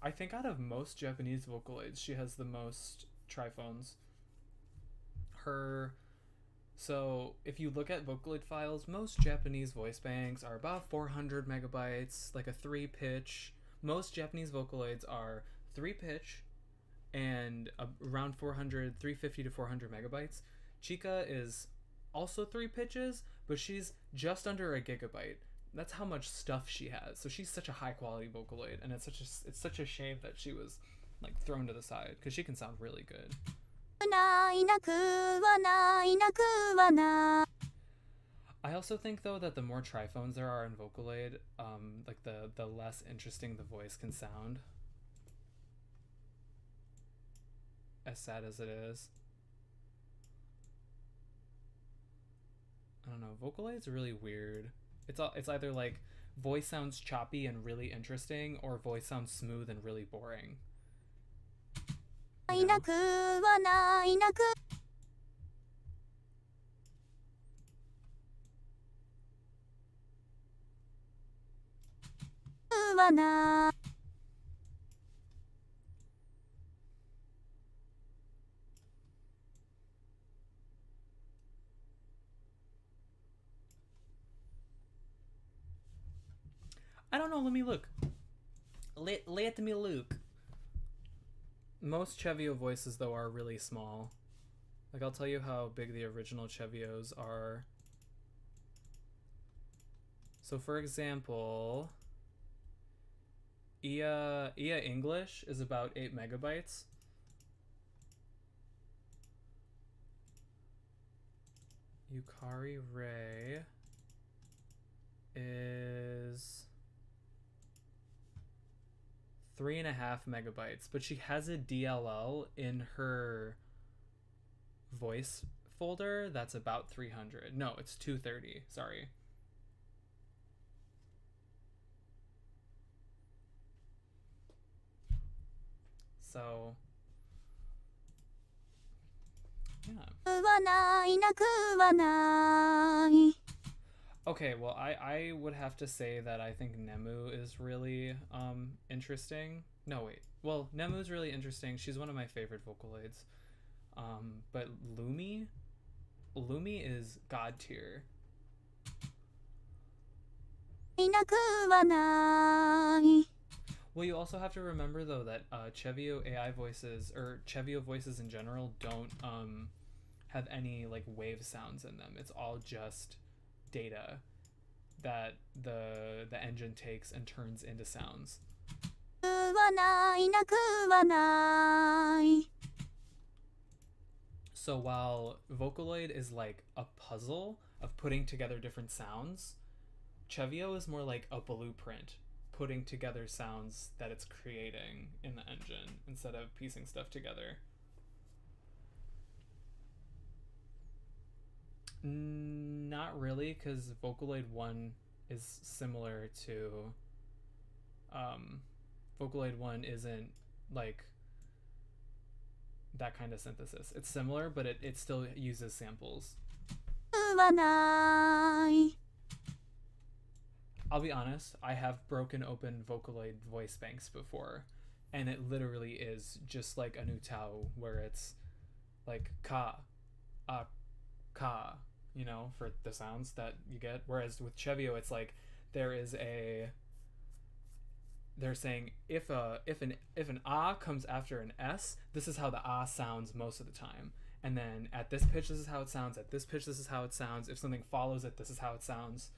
I think out of most Japanese Vocaloids, she has the most triphones. So if you look at Vocaloid files, most Japanese voice banks are about 400 megabytes, like a 3-pitch. Most Japanese Vocaloids are 3-pitch and around 350 to 400 megabytes. Chica is also 3 pitches, but she's just under a gigabyte. That's how much stuff she has. So she's such a high quality Vocaloid, and it's such a shame that she was like thrown to the side because she can sound really good. ないなくはないなくはない I also think though that the more triphones there are in Vocaloid, like the less interesting the voice can sound. As sad as it is. I don't know. Vocaloid's really weird. It's either like voice sounds choppy and really interesting, or voice sounds smooth and really boring. ないなくはないなくはない I don't know. Let me look. Let me look. Most Chevio voices though are really small. Like I'll tell you how big the original Chevios are. So for example, IA English is about 8 megabytes. Yukari Rei is 3.5 megabytes, but she has a DLL in her voice folder that's about 300. No, it's 230. Sorry. So, yeah. はないなくはない Okay, well, I would have to say that I think Nemu is really interesting. No, wait. Well, Nemu's really interesting. She's one of my favorite Vocaloids. But Lumi is god tier. いなくはない Well, you also have to remember though that Chevio AI voices or Chevio voices in general don't have any like wave sounds in them. It's all just data that the engine takes and turns into sounds. はないなくはない So while Vocaloid is like a puzzle of putting together different sounds, Chevio is more like a blueprint putting together sounds that it's creating in the engine instead of piecing stuff together. Not really, because Vocaloid 1 is similar to Vocaloid 1 isn't like that kind of synthesis. It's similar, but it still uses samples. はない I'll be honest, I have broken open Vocaloid voice banks before, and it literally is just like a new Tao where it's like ka, ka, you know, for the sounds that you get. Whereas with Chevio, it's like they're saying if an ah comes after an s, this is how the ah sounds most of the time. And then at this pitch, this is how it sounds. At this pitch, this is how it sounds. If something follows it, this is how it sounds.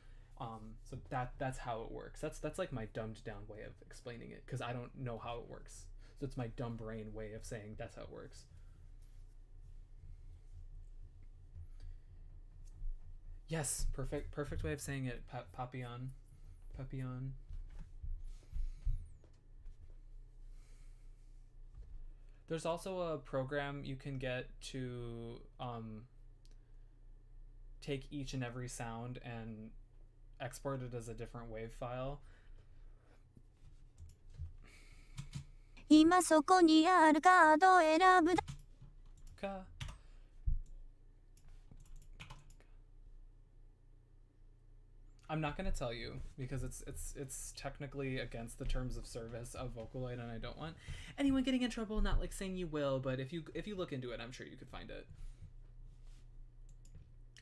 So that's how it works. That's like my dumbed down way of explaining it because I don't know how it works. So it's my dumb brain way of saying that's how it works. Yes, perfect way of saying it. Papillon. There's also a program you can get to take each and every sound and export it as a different wave file. 今そこにあるカード選ぶ I'm not gonna tell you because it's technically against the terms of service of Vocaloid, and I don't want anyone getting in trouble. Not like saying you will, but if you look into it, I'm sure you could find it.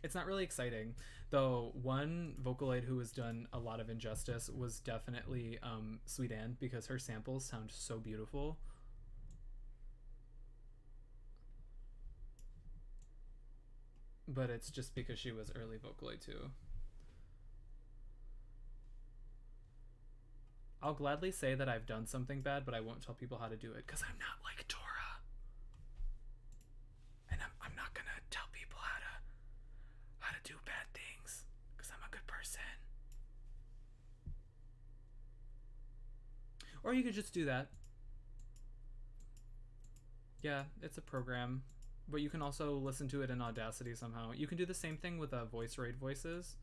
It's not really exciting, though. One Vocaloid who has done a lot of injustice was definitely Sweet Anne, because her samples sound so beautiful. But it's just because she was early Vocaloid too. I'll gladly say that I've done something bad, but I won't tell people how to do it because I'm not like Dora. And I'm not gonna tell people how to do bad things because I'm a good person. Or you could just do that. Yeah, it's a program, but you can also listen to it in Audacity somehow. You can do the same thing with VoiceRaid voices.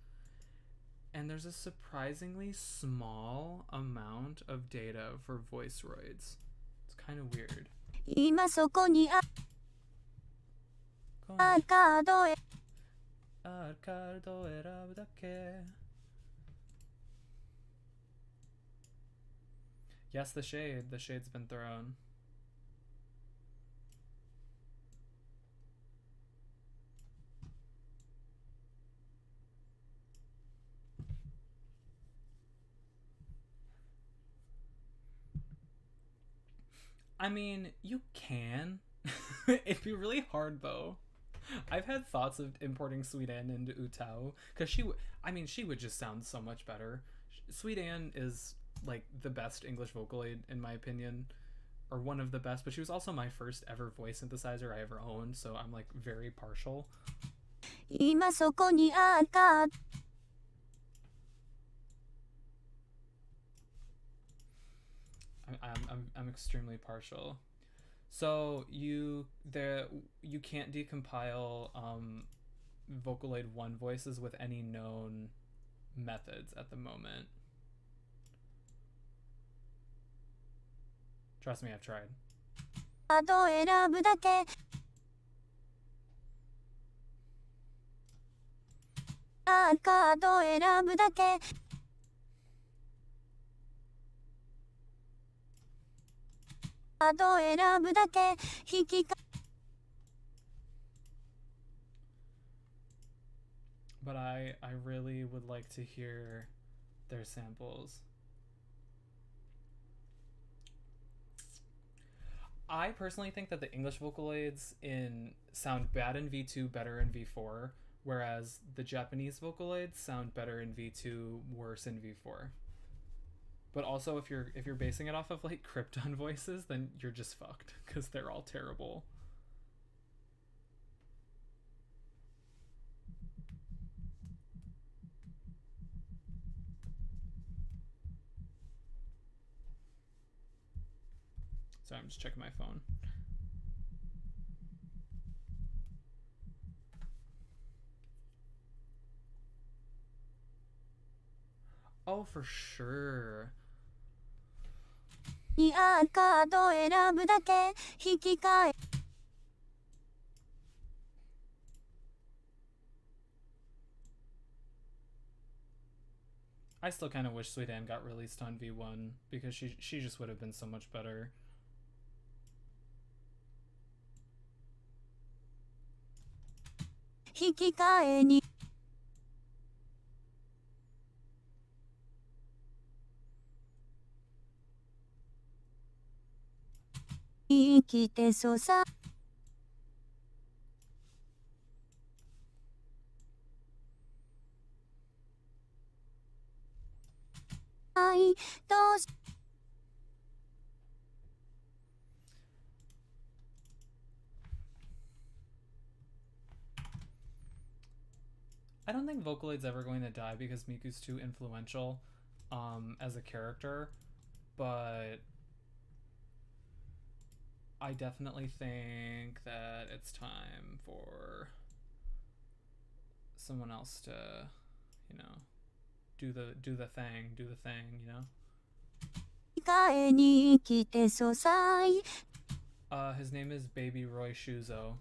And there's a surprisingly small amount of data for VoiceRoids. It's kind of weird. 今そこにあるカードへあるカードを選ぶだけ Yes, the shade. The shade's been thrown. I mean, you can. It'd be really hard though. I've had thoughts of importing Sweet Anne into Utao because she would just sound so much better. Sweet Anne is like the best English Vocaloid in my opinion, or one of the best. But she was also my first ever voice synthesizer I ever owned, so I'm like very partial. 今そこにあるカード I'm extremely partial. So you can't decompile Vocaloid 1 voices with any known methods at the moment. Trust me, I've tried. カードを選ぶだけあるカードを選ぶだけ カードを選ぶだけ引きか But I really would like to hear their samples. I personally think that the English Vocaloids sound bad in V2, better in V4, whereas the Japanese Vocaloids sound better in V2, worse in V4. But also, if you're basing it off of like Krypton voices, then you're just fucked because they're all terrible. So I'm just checking my phone. Oh, for sure. にあるカードを選ぶだけ引き換え I still kind of wish Sweet Anne got released on V1 because she just would have been so much better. Hikikai ni Ikite so sa Ai to I don't think Vocaloid's ever going to die because Miku's too influential as a character, but I definitely think that it's time for someone else to, you know, do the thing, you know? 控えに来てそさい His name is Baby Roy Shuzo.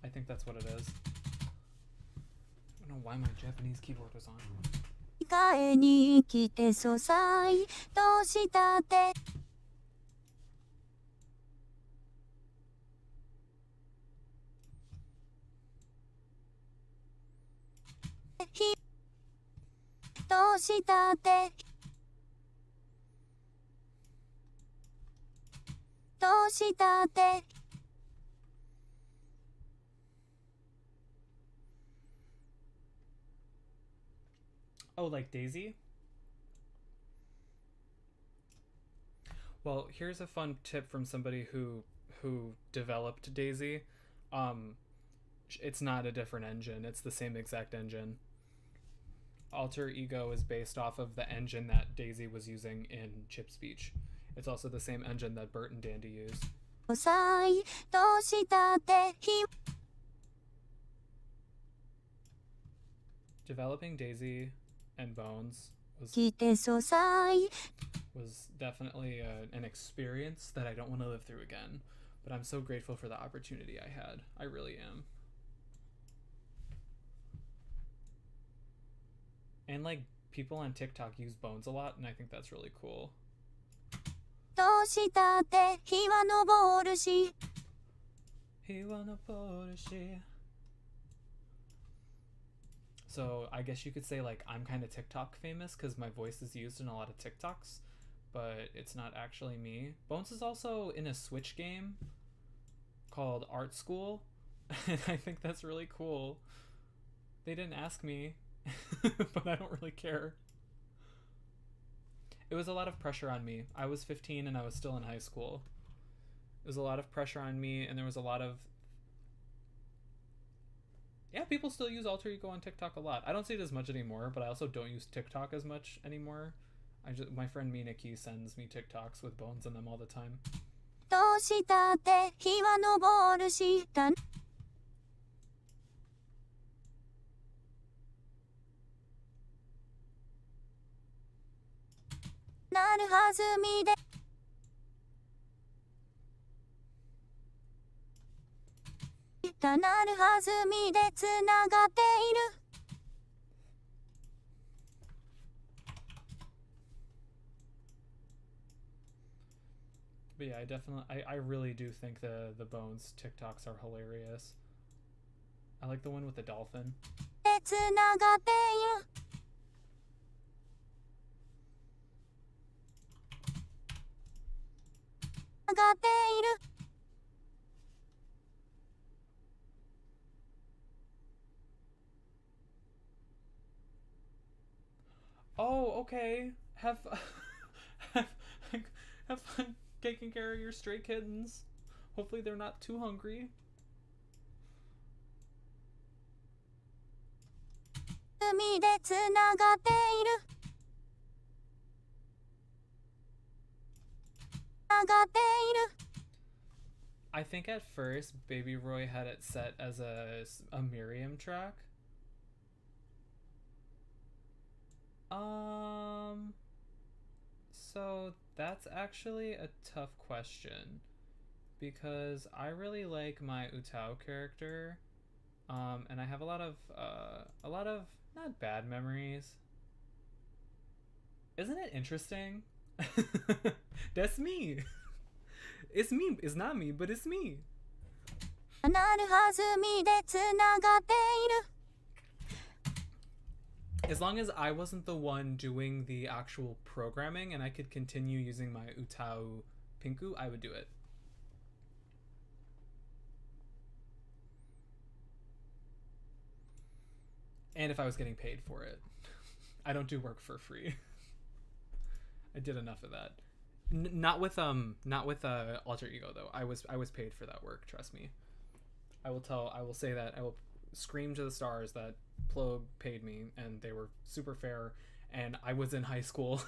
I think that's what it is. I don't know why my Japanese keyboard was on. 控えに来てそさいどうしたってどうしたってどうしたって Oh, like Daisy? Well, here's a fun tip from somebody who developed Daisy. Um, it's not a different engine. It's the same exact engine. Alter Ego is based off of the engine that Daisy was using in Chip Speech. It's also the same engine that Bert and Dandy used. Developing Daisy and Bones was definitely an experience that I don't want to live through again. But I'm so grateful for the opportunity I had. I really am. And like people on TikTok use Bones a lot, and I think that's really cool. So I guess you could say like I'm kind of TikTok famous because my voice is used in a lot of TikToks, but it's not actually me. Bones is also in a Switch game called Art School, and I think that's really cool. They didn't ask me, but I don't really care. It was a lot of pressure on me. I was 15 and I was still in high school. It was a lot of pressure on me, and there was a lot of... Yeah, people still use Alter Ego on TikTok a lot. I don't see it as much anymore, but I also don't use TikTok as much anymore. My friend Minaki sends me TikToks with Bones in them all the time. But yeah, I really do think the Bones TikToks are hilarious. I like the one with the dolphin. Oh, okay. Have have, have fun taking care of your stray kittens. Hopefully they're not too hungry. I think at first Baby Roy had it set as a Miriam track. So that's actually a tough question because I really like my Utao character, and I have a lot of not bad memories. Isn't it interesting? That's me. It's me. It's not me, but it's me. As long as I wasn't the one doing the actual programming and I could continue using my Utao Pinku, I would do it. And if I was getting paid for it. I don't do work for free. I did enough of that. Not with Alter Ego though. I was paid for that work, trust me. I will say that. I will scream to the stars that Plog paid me and they were super fair and I was in high school.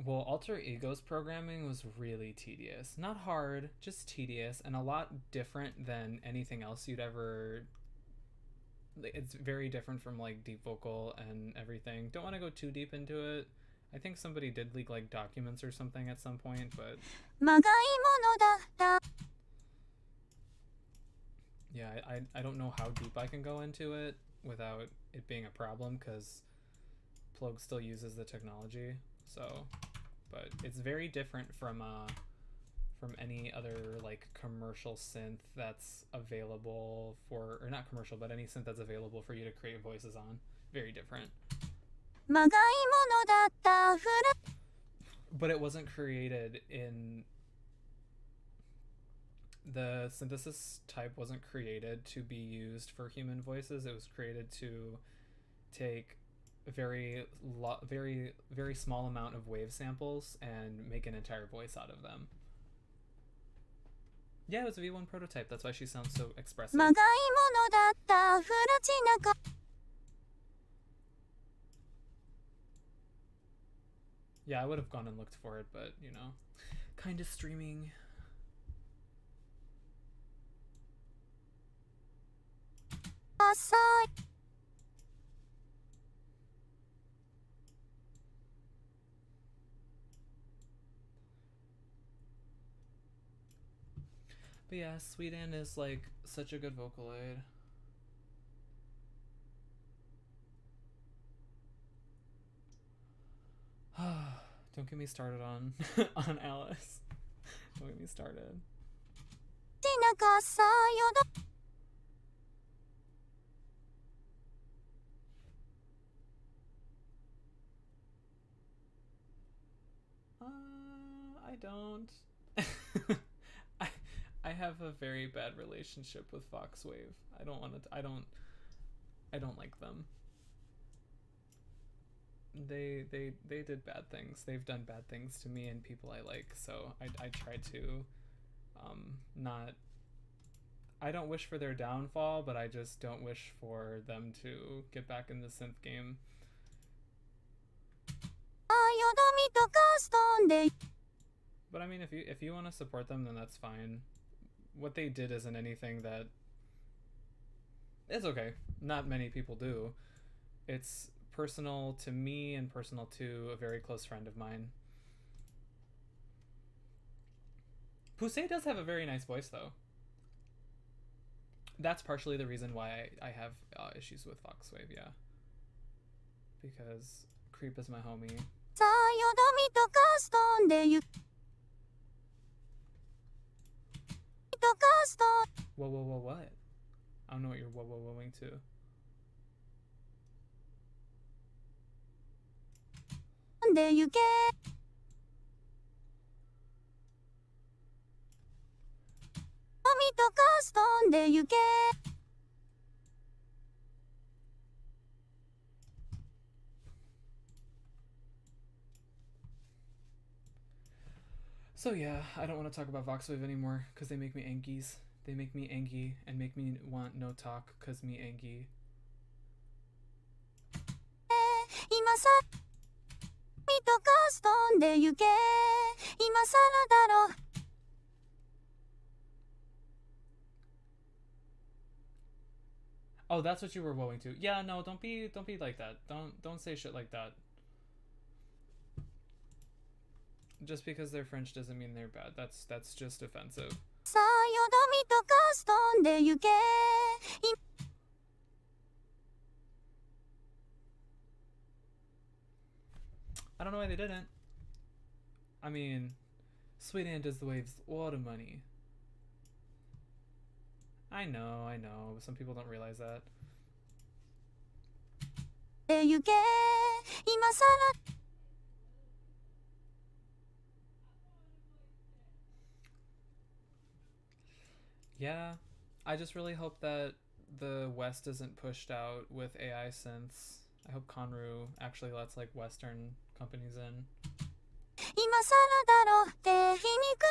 Well, Alter Ego's programming was really tedious. Not hard, just tedious, and a lot different than anything else you'd ever... It's very different from, like, Deep Vocal and everything. Don't want to go too deep into it. I think somebody did leak, like, documents or something at some point, but... Yeah, I don't know how deep I can go into it without it being a problem, because Plog still uses the technology, so... But it's very different from from any other like commercial synth that's available for, or not commercial, but any synth that's available for you to create voices on. Very different. まがいものだったフラ But it wasn't created in the synthesis type wasn't created to be used for human voices. It was created to take a very small amount of wave samples and make an entire voice out of them. Yeah, it was a V1 prototype. That's why she sounds so expressive. まがいものだったフラチナか Yeah, I would have gone and looked for it, but you know, kind of streaming. Kassai But yeah, Sweden is like such a good Vocaloid. Don't get me started on on Alice. Don't get me started. ちなかさよだ I don't. I have a very bad relationship with Foxwave. I don't want to. I don't like them. They did bad things. They've done bad things to me and people I like. So I try to not. I don't wish for their downfall, but I just don't wish for them to get back in the synth game. あよだみとカストンで But I mean, if you want to support them, then that's fine. What they did isn't anything that. It's okay. Not many people do. It's personal to me and personal to a very close friend of mine. Pusei does have a very nice voice, though. That's partially the reason why I have issues with Foxwave, yeah. Because Creep is my homie. さよだみとカストンでゆとカスト Whoa, whoa, whoa, what? I don't know what you're whoa, whoa, whoaing to. ンでゆけ みとカストンでゆけ So yeah, I don't want to talk about Voxwave anymore because they make me angies. They make me angry and make me want no talk because me angry. 今さみとカストンでゆけ今さらだろ Oh, that's what you were woeing to. Yeah, no, don't be like that. Don't say shit like that. Just because they're French doesn't mean they're bad. That's just offensive. さよだみとカストンでゆけ I don't know why they didn't. I mean, Sweden does the waves a lot of money. I know, but some people don't realize that. でゆけ今さら Yeah, I just really hope that the West isn't pushed out with AI synths. I hope Conru actually lets like Western companies in. 今さらだろって皮肉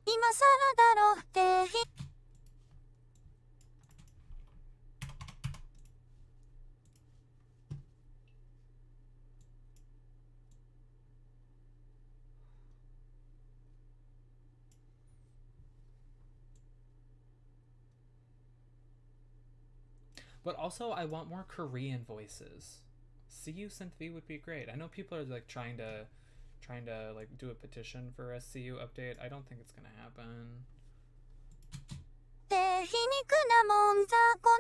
今さらだろってひ But also, I want more Korean voices. CU Synth V would be great. I know people are like trying to like do a petition for a CU update. I don't think it's gonna happen. って皮肉なもんさこ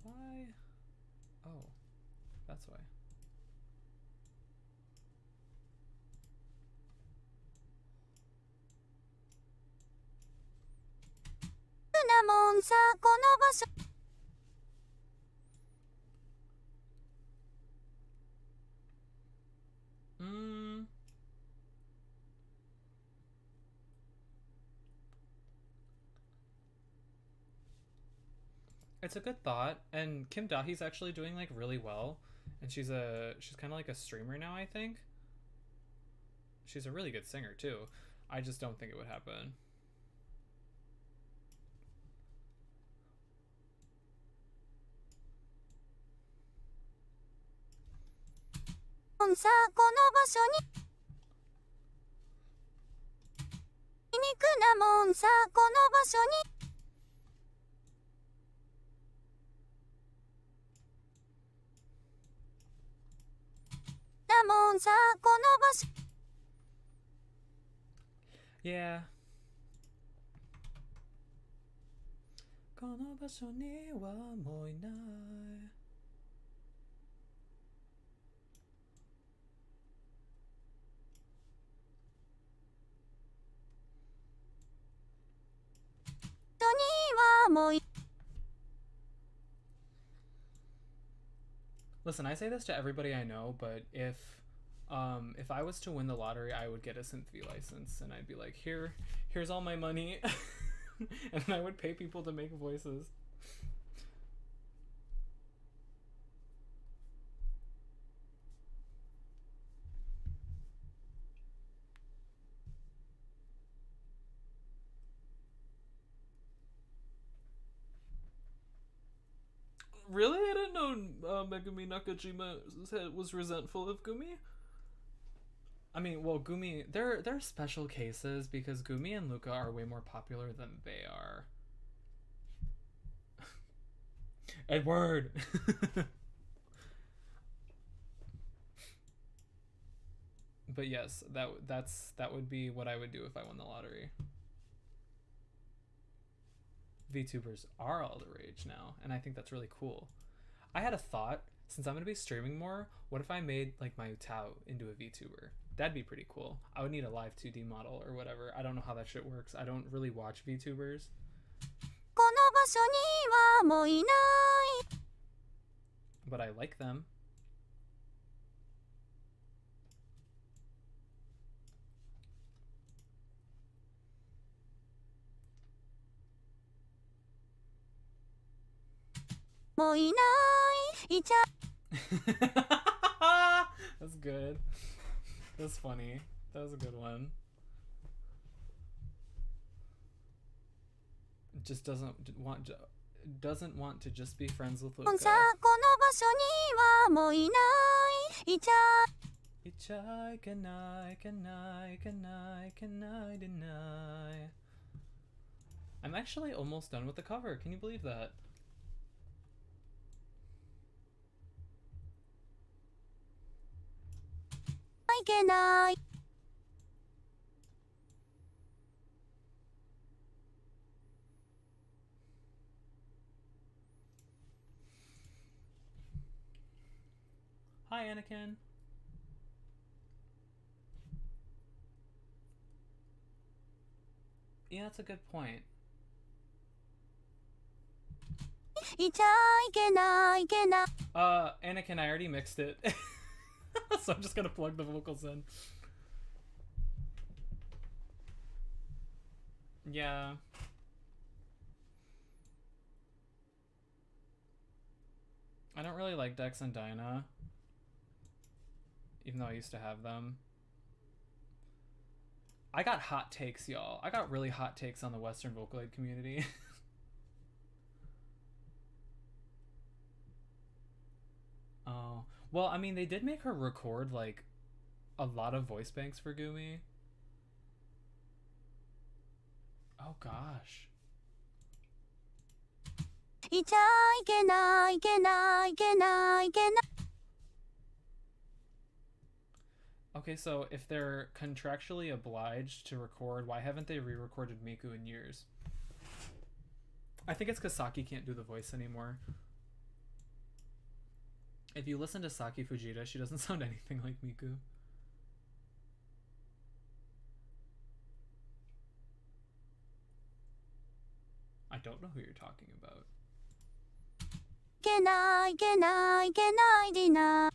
の Why Oh, that's why. Mm. It's a good thought, and Kim Dahi's actually doing like really well, and she's kind of like a streamer now. I think she's a really good singer too. I just don't think it would happen. Yeah. この場所にはもういない。Listen, I say this to everybody I know, but if I was to win the lottery, I would get a synth V license, and I'd be like, here's all my money, and then I would pay people to make voices. Really? I didn't know Megumi Nakajima was resentful of Gumi. I mean, well, Gumi, there are special cases because Gumi and Luca are way more popular than they are. Edward. But yes, that would be what I would do if I won the lottery. VTubers are all the rage now, and I think that's really cool. I had a thought, since I'm going to be streaming more, what if I made like my Utao into a VTuber? That'd be pretty cool. I would need a live 2D model or whatever. I don't know how that shit works. I don't really watch VTubers. But I like them. That's good. That's funny. That was a good one. Just doesn't want to just be friends with Luca. Can I deny? I'm actually almost done with the cover. Can you believe that? Hi, Anakin. Yeah, that's a good point. Anakin, I already mixed it. So I'm just gonna plug the vocals in. Yeah. I don't really like Dex and Dinah, even though I used to have them. I got hot takes, y'all. I got really hot takes on the Western Vocaloid community. Oh. Well, I mean, they did make her record, like, a lot of voice banks for Gumi. Oh, gosh. Okay, so if they're contractually obliged to record, why haven't they re-recorded Miku in years? I think it's because Saki can't do the voice anymore. If you listen to Saki Fujita, she doesn't sound anything like Miku. I don't know who you're talking about. いけないいけないいけないディナー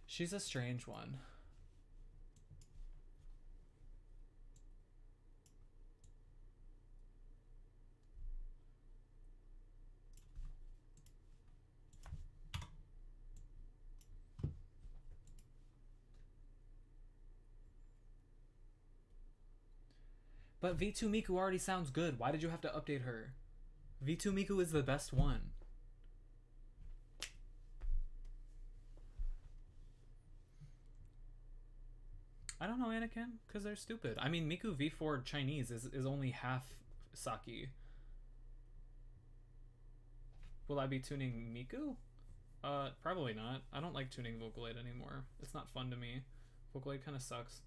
She's a strange one. But V2 Miku already sounds good. Why did you have to update her? V2 Miku is the best one. I don't know, Anakin, because they're stupid. I mean, Miku V4 Chinese is only half Saki. Will I be tuning Miku? Probably not. I don't like tuning Vocaloid anymore. It's not fun to me. Vocaloid kind of sucks.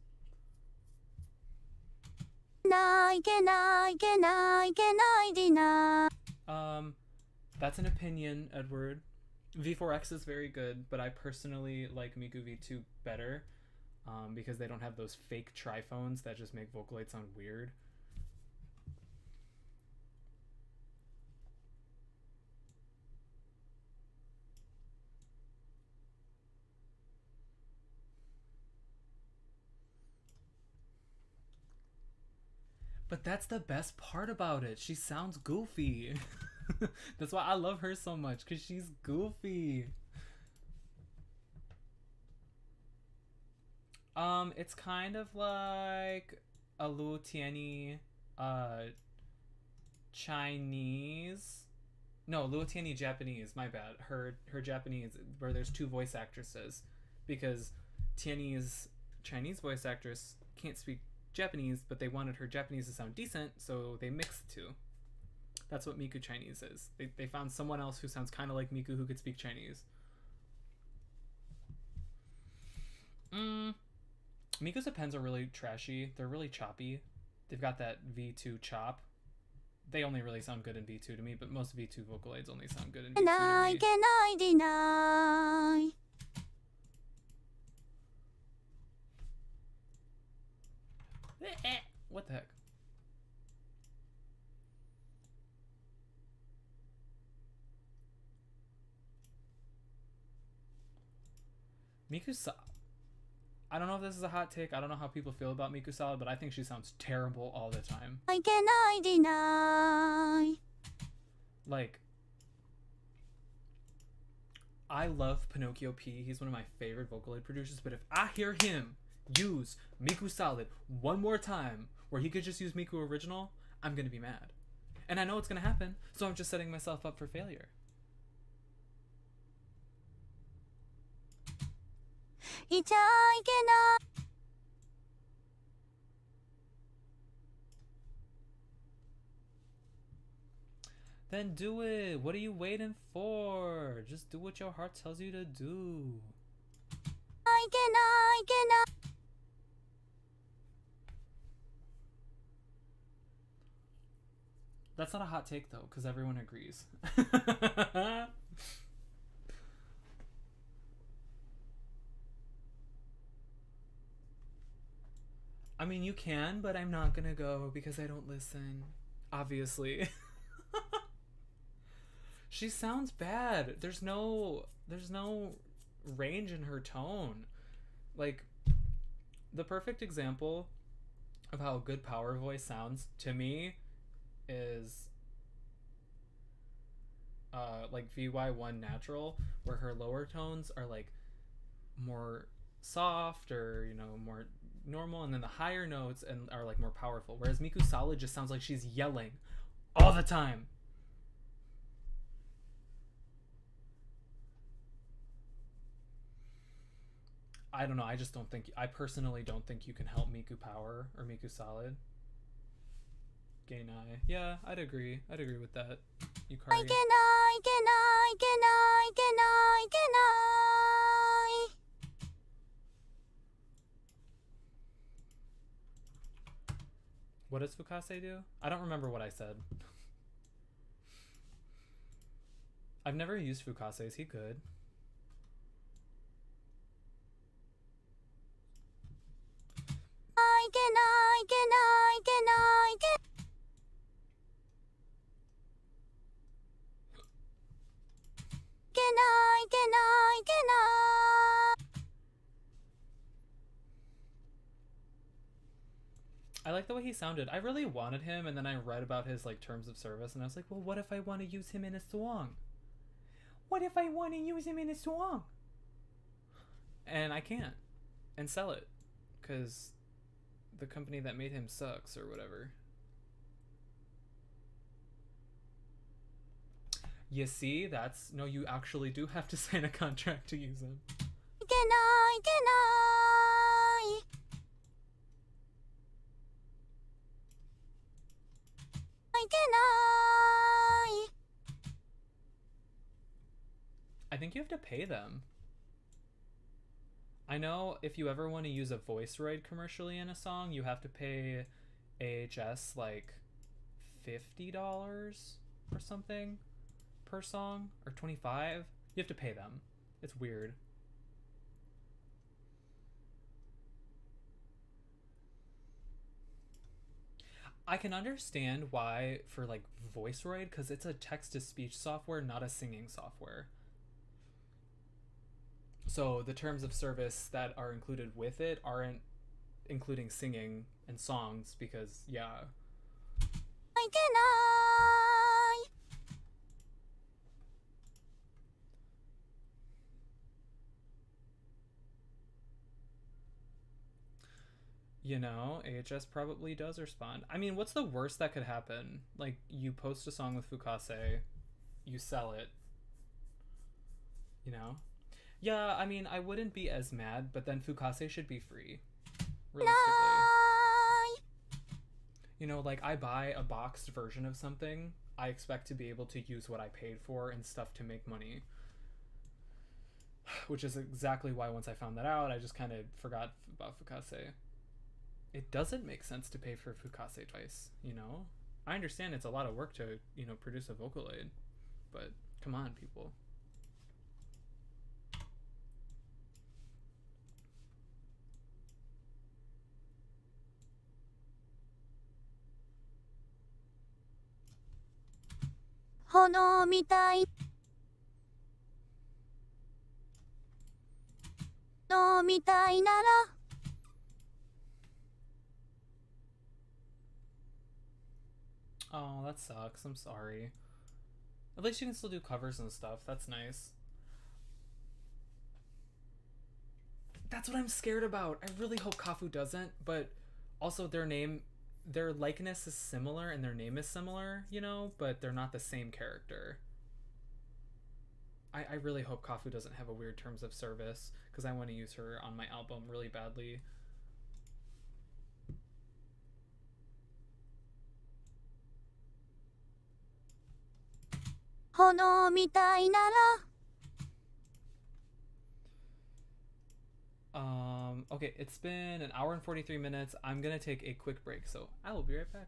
いけないいけないいけないディナー That's an opinion, Edward. V4X is very good, but I personally like Miku V2 better, because they don't have those fake triphones that just make Vocaloid sound weird. But that's the best part about it. She sounds goofy. That's why I love her so much, because she's goofy. It's kind of like a Luo Tianyi Chinese. No, Luo Tianyi Japanese, my bad. Her Japanese, where there's two voice actresses, because Tianyi's Chinese voice actress can't speak Japanese, but they wanted her Japanese to sound decent, so they mixed two. That's what Miku Chinese is. They found someone else who sounds kind of like Miku who could speak Chinese. Miku's depends are really trashy. They're really choppy. They've got that V2 chop. They only really sound good in V2 to me, but most V2 Vocaloids only sound good in V2 to い me. けないディナー What the heck? Miku I don't know if this is a hot take. I don't know how people feel about Miku Solid, but I think she sounds terrible all the time. いけないディナー Like, I love Pinocchio P. He's one of my favorite Vocaloid producers, but if I hear him use Miku Solid one more time, where he could just use Miku Original, I'm gonna be mad. And I know it's gonna happen, so I'm just setting myself up for failure. いちゃいけない Then do it. What are you waiting for? Just do what your heart tells you to do. いけないいけない That's not a hot take though, because everyone agrees. I mean, you can, but I'm not gonna go because I don't listen. Obviously. She sounds bad. There's no range in her tone. Like, the perfect example of how a good power voice sounds to me is like VY1 natural, where her lower tones are like more soft, or you know, more normal, and then the higher notes and are like more powerful, whereas Miku Solid just sounds like she's yelling all the time. I don't know, I personally don't think you can help Miku Power or Miku Solid. Gainai. Yeah, I'd agree with that. い Yukari. けないいけないいけないいけないいけない What does Fukase do? I don't remember what I said. I've never used Fukase. Is he good? I can I can I can I can can I can I. I like the way he sounded. I really wanted him, and then I read about his like terms of service, and I was like, well, what if I want to use him in a song? What if I want to use him in a song? And I can't, and sell it, because the company that made him sucks or whatever. You see, that's no. You actually do have to sign a contract to use him. Can I can I. Can I. I think you have to pay them. I know if you ever want to use a voice roid commercially in a song, you have to pay AHS like $50 or something per song, or 25. You have to pay them. It's weird. I can understand why for like VoiceRoid, because it's a text to speech software, not a singing software. So the terms of service that are included with it aren't including singing and songs because, yeah. Can I. You know, AHS probably does respond. I mean, what's the worst that could happen? Like, you post a song with Fukase, you sell it, you know? Yeah, I mean, I wouldn't be as mad, but then Fukase should be free, realistically. You know, like, I buy a boxed version of something, I expect to be able to use what I paid for and stuff to make money. Which is exactly why once I found that out, I just kind of forgot about Fukase. It doesn't make sense to pay for Fukase twice, you know? I understand it's a lot of work to, you know, produce a Vocaloid, but come on, people. Oh, that sucks. I'm sorry. At least you can still do covers and stuff. That's nice. That's what I'm scared about. I really hope Kafu doesn't, but also their likeness is similar and their name is similar, you know, but they're not the same character. I really hope Kafu doesn't have a weird terms of service because I want to use her on my album really badly. Okay, it's been an hour and 43 minutes. I'm gonna take a quick break, so I will be right back.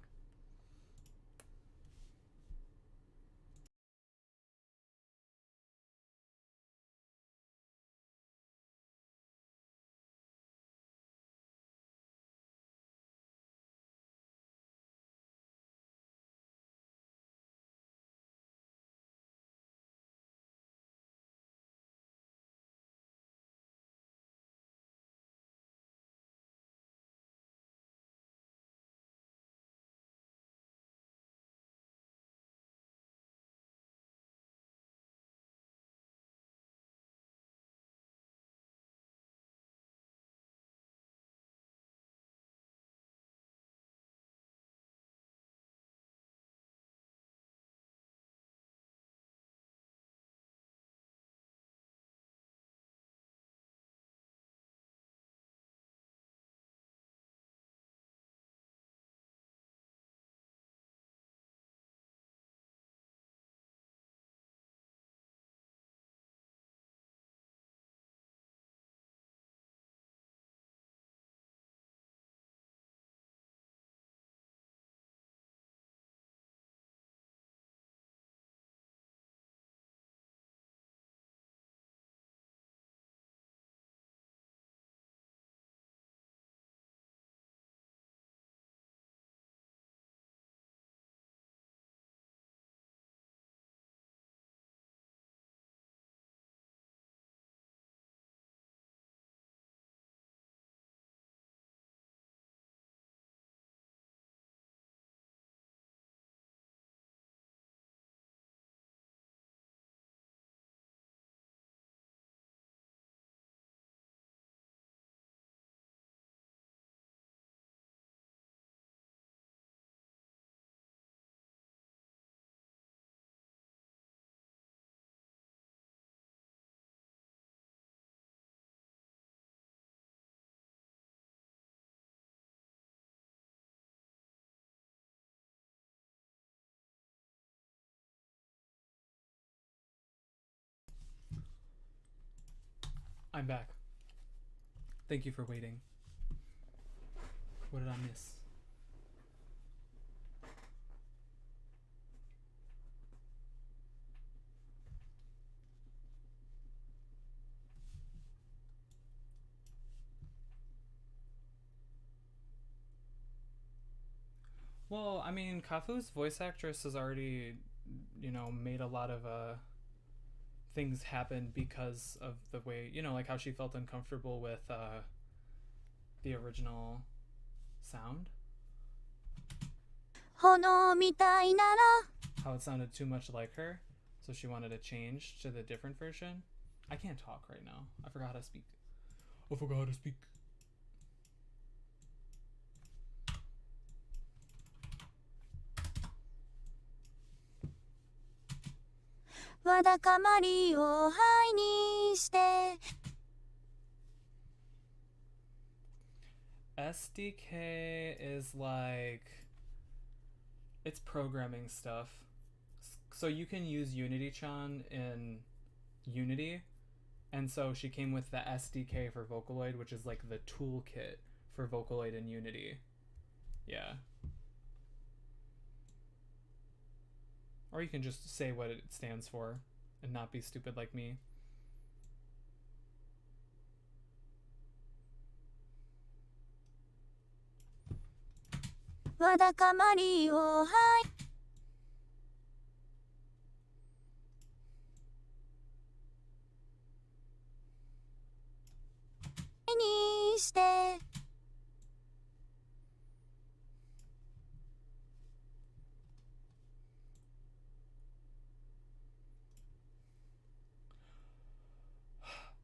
I'm back. Thank you for waiting. What did I miss? Well, I mean, Kafu's voice actress has already, made a lot of things happen because of the way, like how she felt uncomfortable with the original sound. 炎みたいなら How it sounded too much like her, so she wanted to change to the different version. I can't talk right now. I forgot how to speak. I forgot how to speak. わだかまりを灰にして SDK is like, it's programming stuff. So you can use Unity-chan in Unity, and so she came with the SDK for Vocaloid, which is like the toolkit for Vocaloid in Unity. Yeah. Or you can just say what it stands for and not be stupid like me. Wa da kamari o haiにして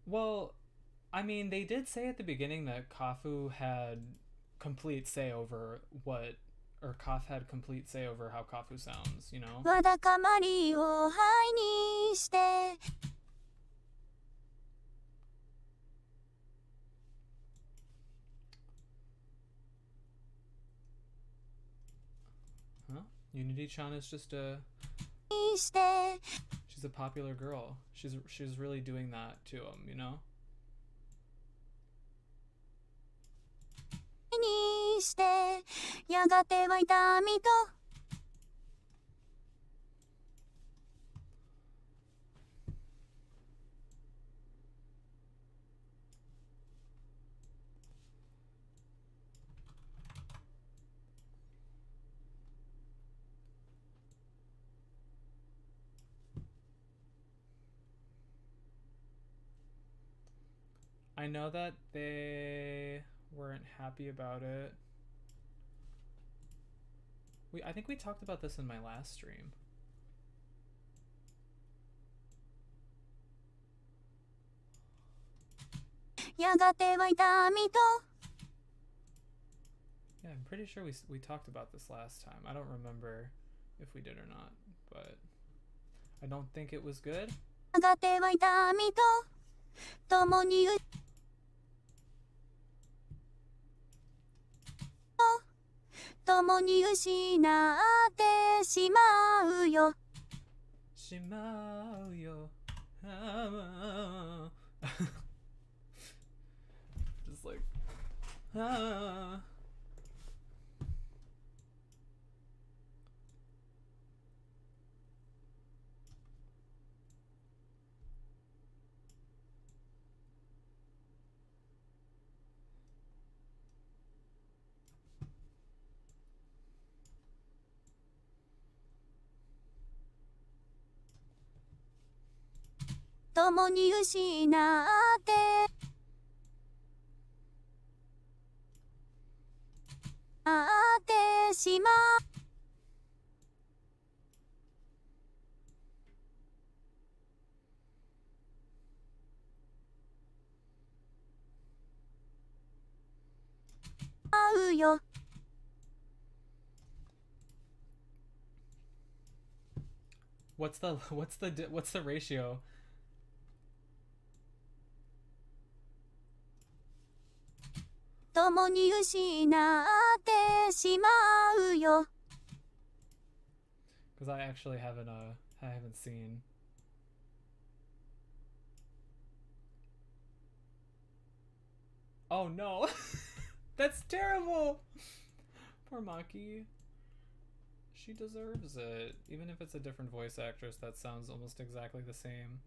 Well, I mean, they did say at the beginning that Kafu had complete say over what, or Kaf had complete say over how Kafu sounds, you know? わだかまりを灰にして Huh? Unity-chan is just a... にして She's a popular girl. She's really doing that to him, you know? にしてやがては痛みと I know that they weren't happy about it. I think we talked about this in my last stream.やがては痛みと Yeah, I'm pretty sure we talked about this last time. I don't remember if we did or not, but I don't think it was good. やがては痛みと共に共に失ってしまうよ Shimao-yo. Just like, ah.共に失ってしまうよ What's the ratio? 共に失ってしまうよ Because I actually haven't seen. Oh no. That's terrible. Poor Maki. She deserves it. Even if it's a different voice actress that sounds almost exactly the same.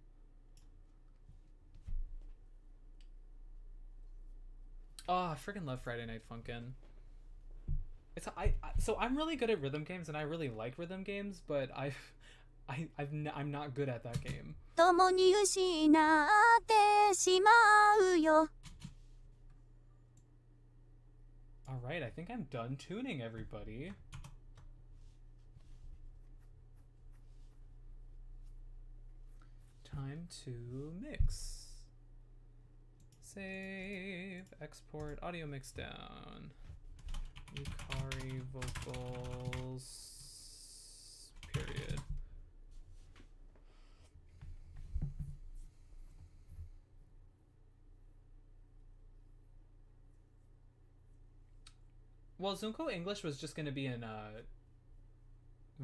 Oh, I freaking love Friday Night Funkin'. So I'm really good at rhythm games and I really like rhythm games, but I'm not good at that game. 共に失ってしまうよ Alright, I think I'm done tuning, everybody. Time to mix. Save, export, audio mix down. Yukari vocals, period. Well, Zunko English was just going to be in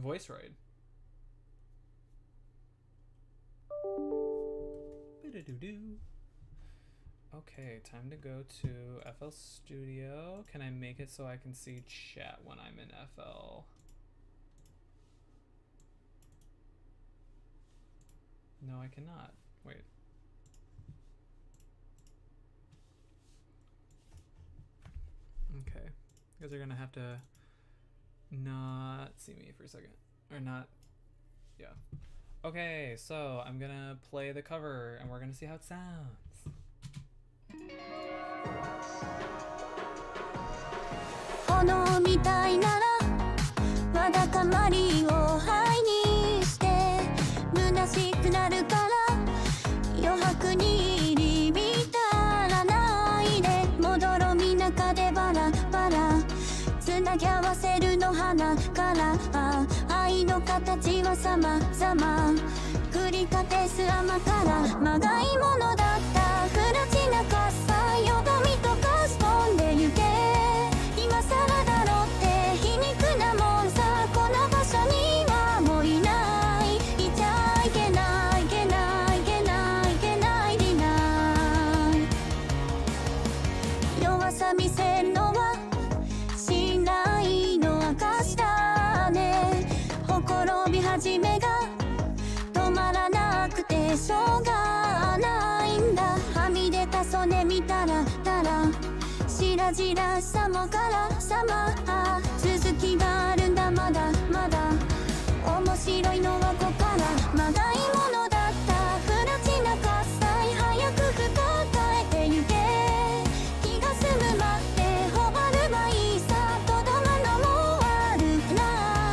VoiceRoid. Okay, time to go to FL Studio. Can I make it so I can see chat when I'm in FL? No, I cannot. Wait. Okay. You guys are gonna have to not see me for a second. Or not. Yeah. Okay, so I'm gonna play the cover and we're gonna see how it sounds. 炎みたいならわだかまりを灰にして虚しくなるから余白に入り浸らないでもどろみ中でバラバラつなぎ合わせるの花から愛の形は様々繰り返す甘からまがいものだった不埒な喝采よどみとかす飛んでゆけ今さらだろって皮肉なもんさこの場所にはもういないいちゃいけないいけないいけないいけないでない弱さ見せるのは信頼の証だねほころび始めが止まらなくてしょうがないんだはみ出た曽根見たらたら白々しさもからさま続きがあるんだまだまだ面白いのはここからまがいものだった不埒な喝采早く深えてゆけ気が済むまでほばるばいいさとどまのも悪くな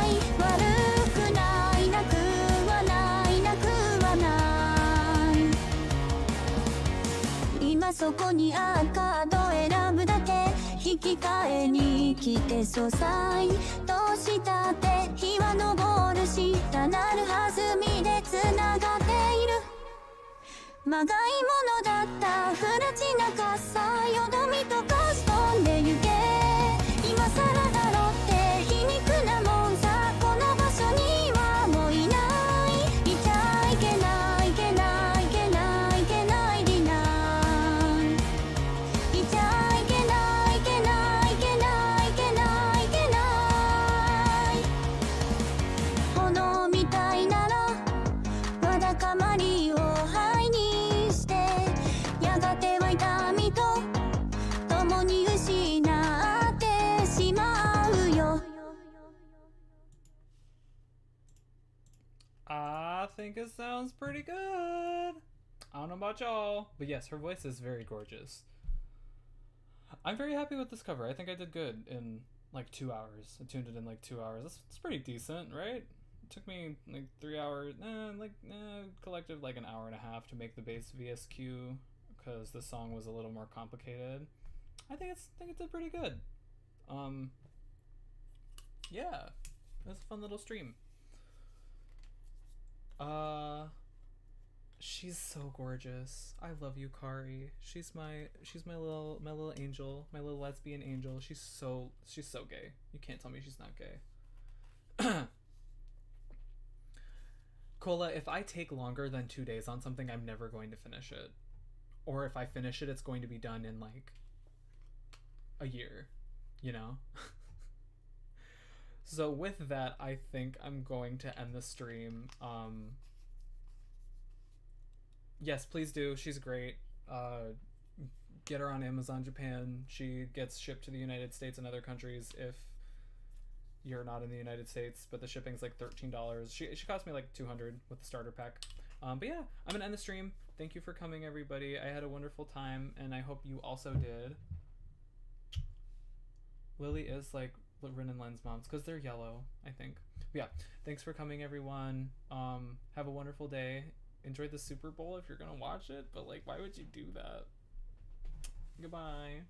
い悪くないなくはないなくはない今そこにあるカード選ぶだけ引き換えに来て素材どうしたって日は昇る下なる弾みでつながっているまがいものだった不埒な喝采よどみとかす飛んでゆけ今さらだろって皮肉なもんさこの場所にはもういないいちゃいけないいけないいけないいけないでないいちゃいけないいけないいけないいけないいけない炎みたいならわだかまりを灰にしてやがては痛みと共に失ってしまうよ I think it sounds pretty good. I don't know about y'all, but yes, her voice is very gorgeous. I'm very happy with this cover. I think I did good in like 2 hours. I tuned it in like 2 hours. That's pretty decent, right? It took me like 3 hours, collective like an hour and a half to make the bass VSQ because the song was a little more complicated. I think it did pretty good. Yeah, it was a fun little stream. She's so gorgeous. I love Yukari. She's my little angel, my little lesbian angel. She's so gay. You can't tell me she's not gay. Cola, if I take longer than 2 days on something, I'm never going to finish it. Or if I finish it, it's going to be done in like a year, you know? So with that, I think I'm going to end the stream. Yes, please do. She's great. Get her on Amazon Japan. She gets shipped to the United States and other countries if you're not in the United States, but the shipping's like $13. She cost me like $200 with the starter pack. But yeah, I'm gonna end the stream. Thank you for coming, everybody. I had a wonderful time, and I hope you also did. Lily is like Rin and Len's moms because they're yellow, I think. But yeah, thanks for coming, everyone. Have a wonderful day. Enjoy the Super Bowl if you're gonna watch it, but like, why would you do that? Goodbye.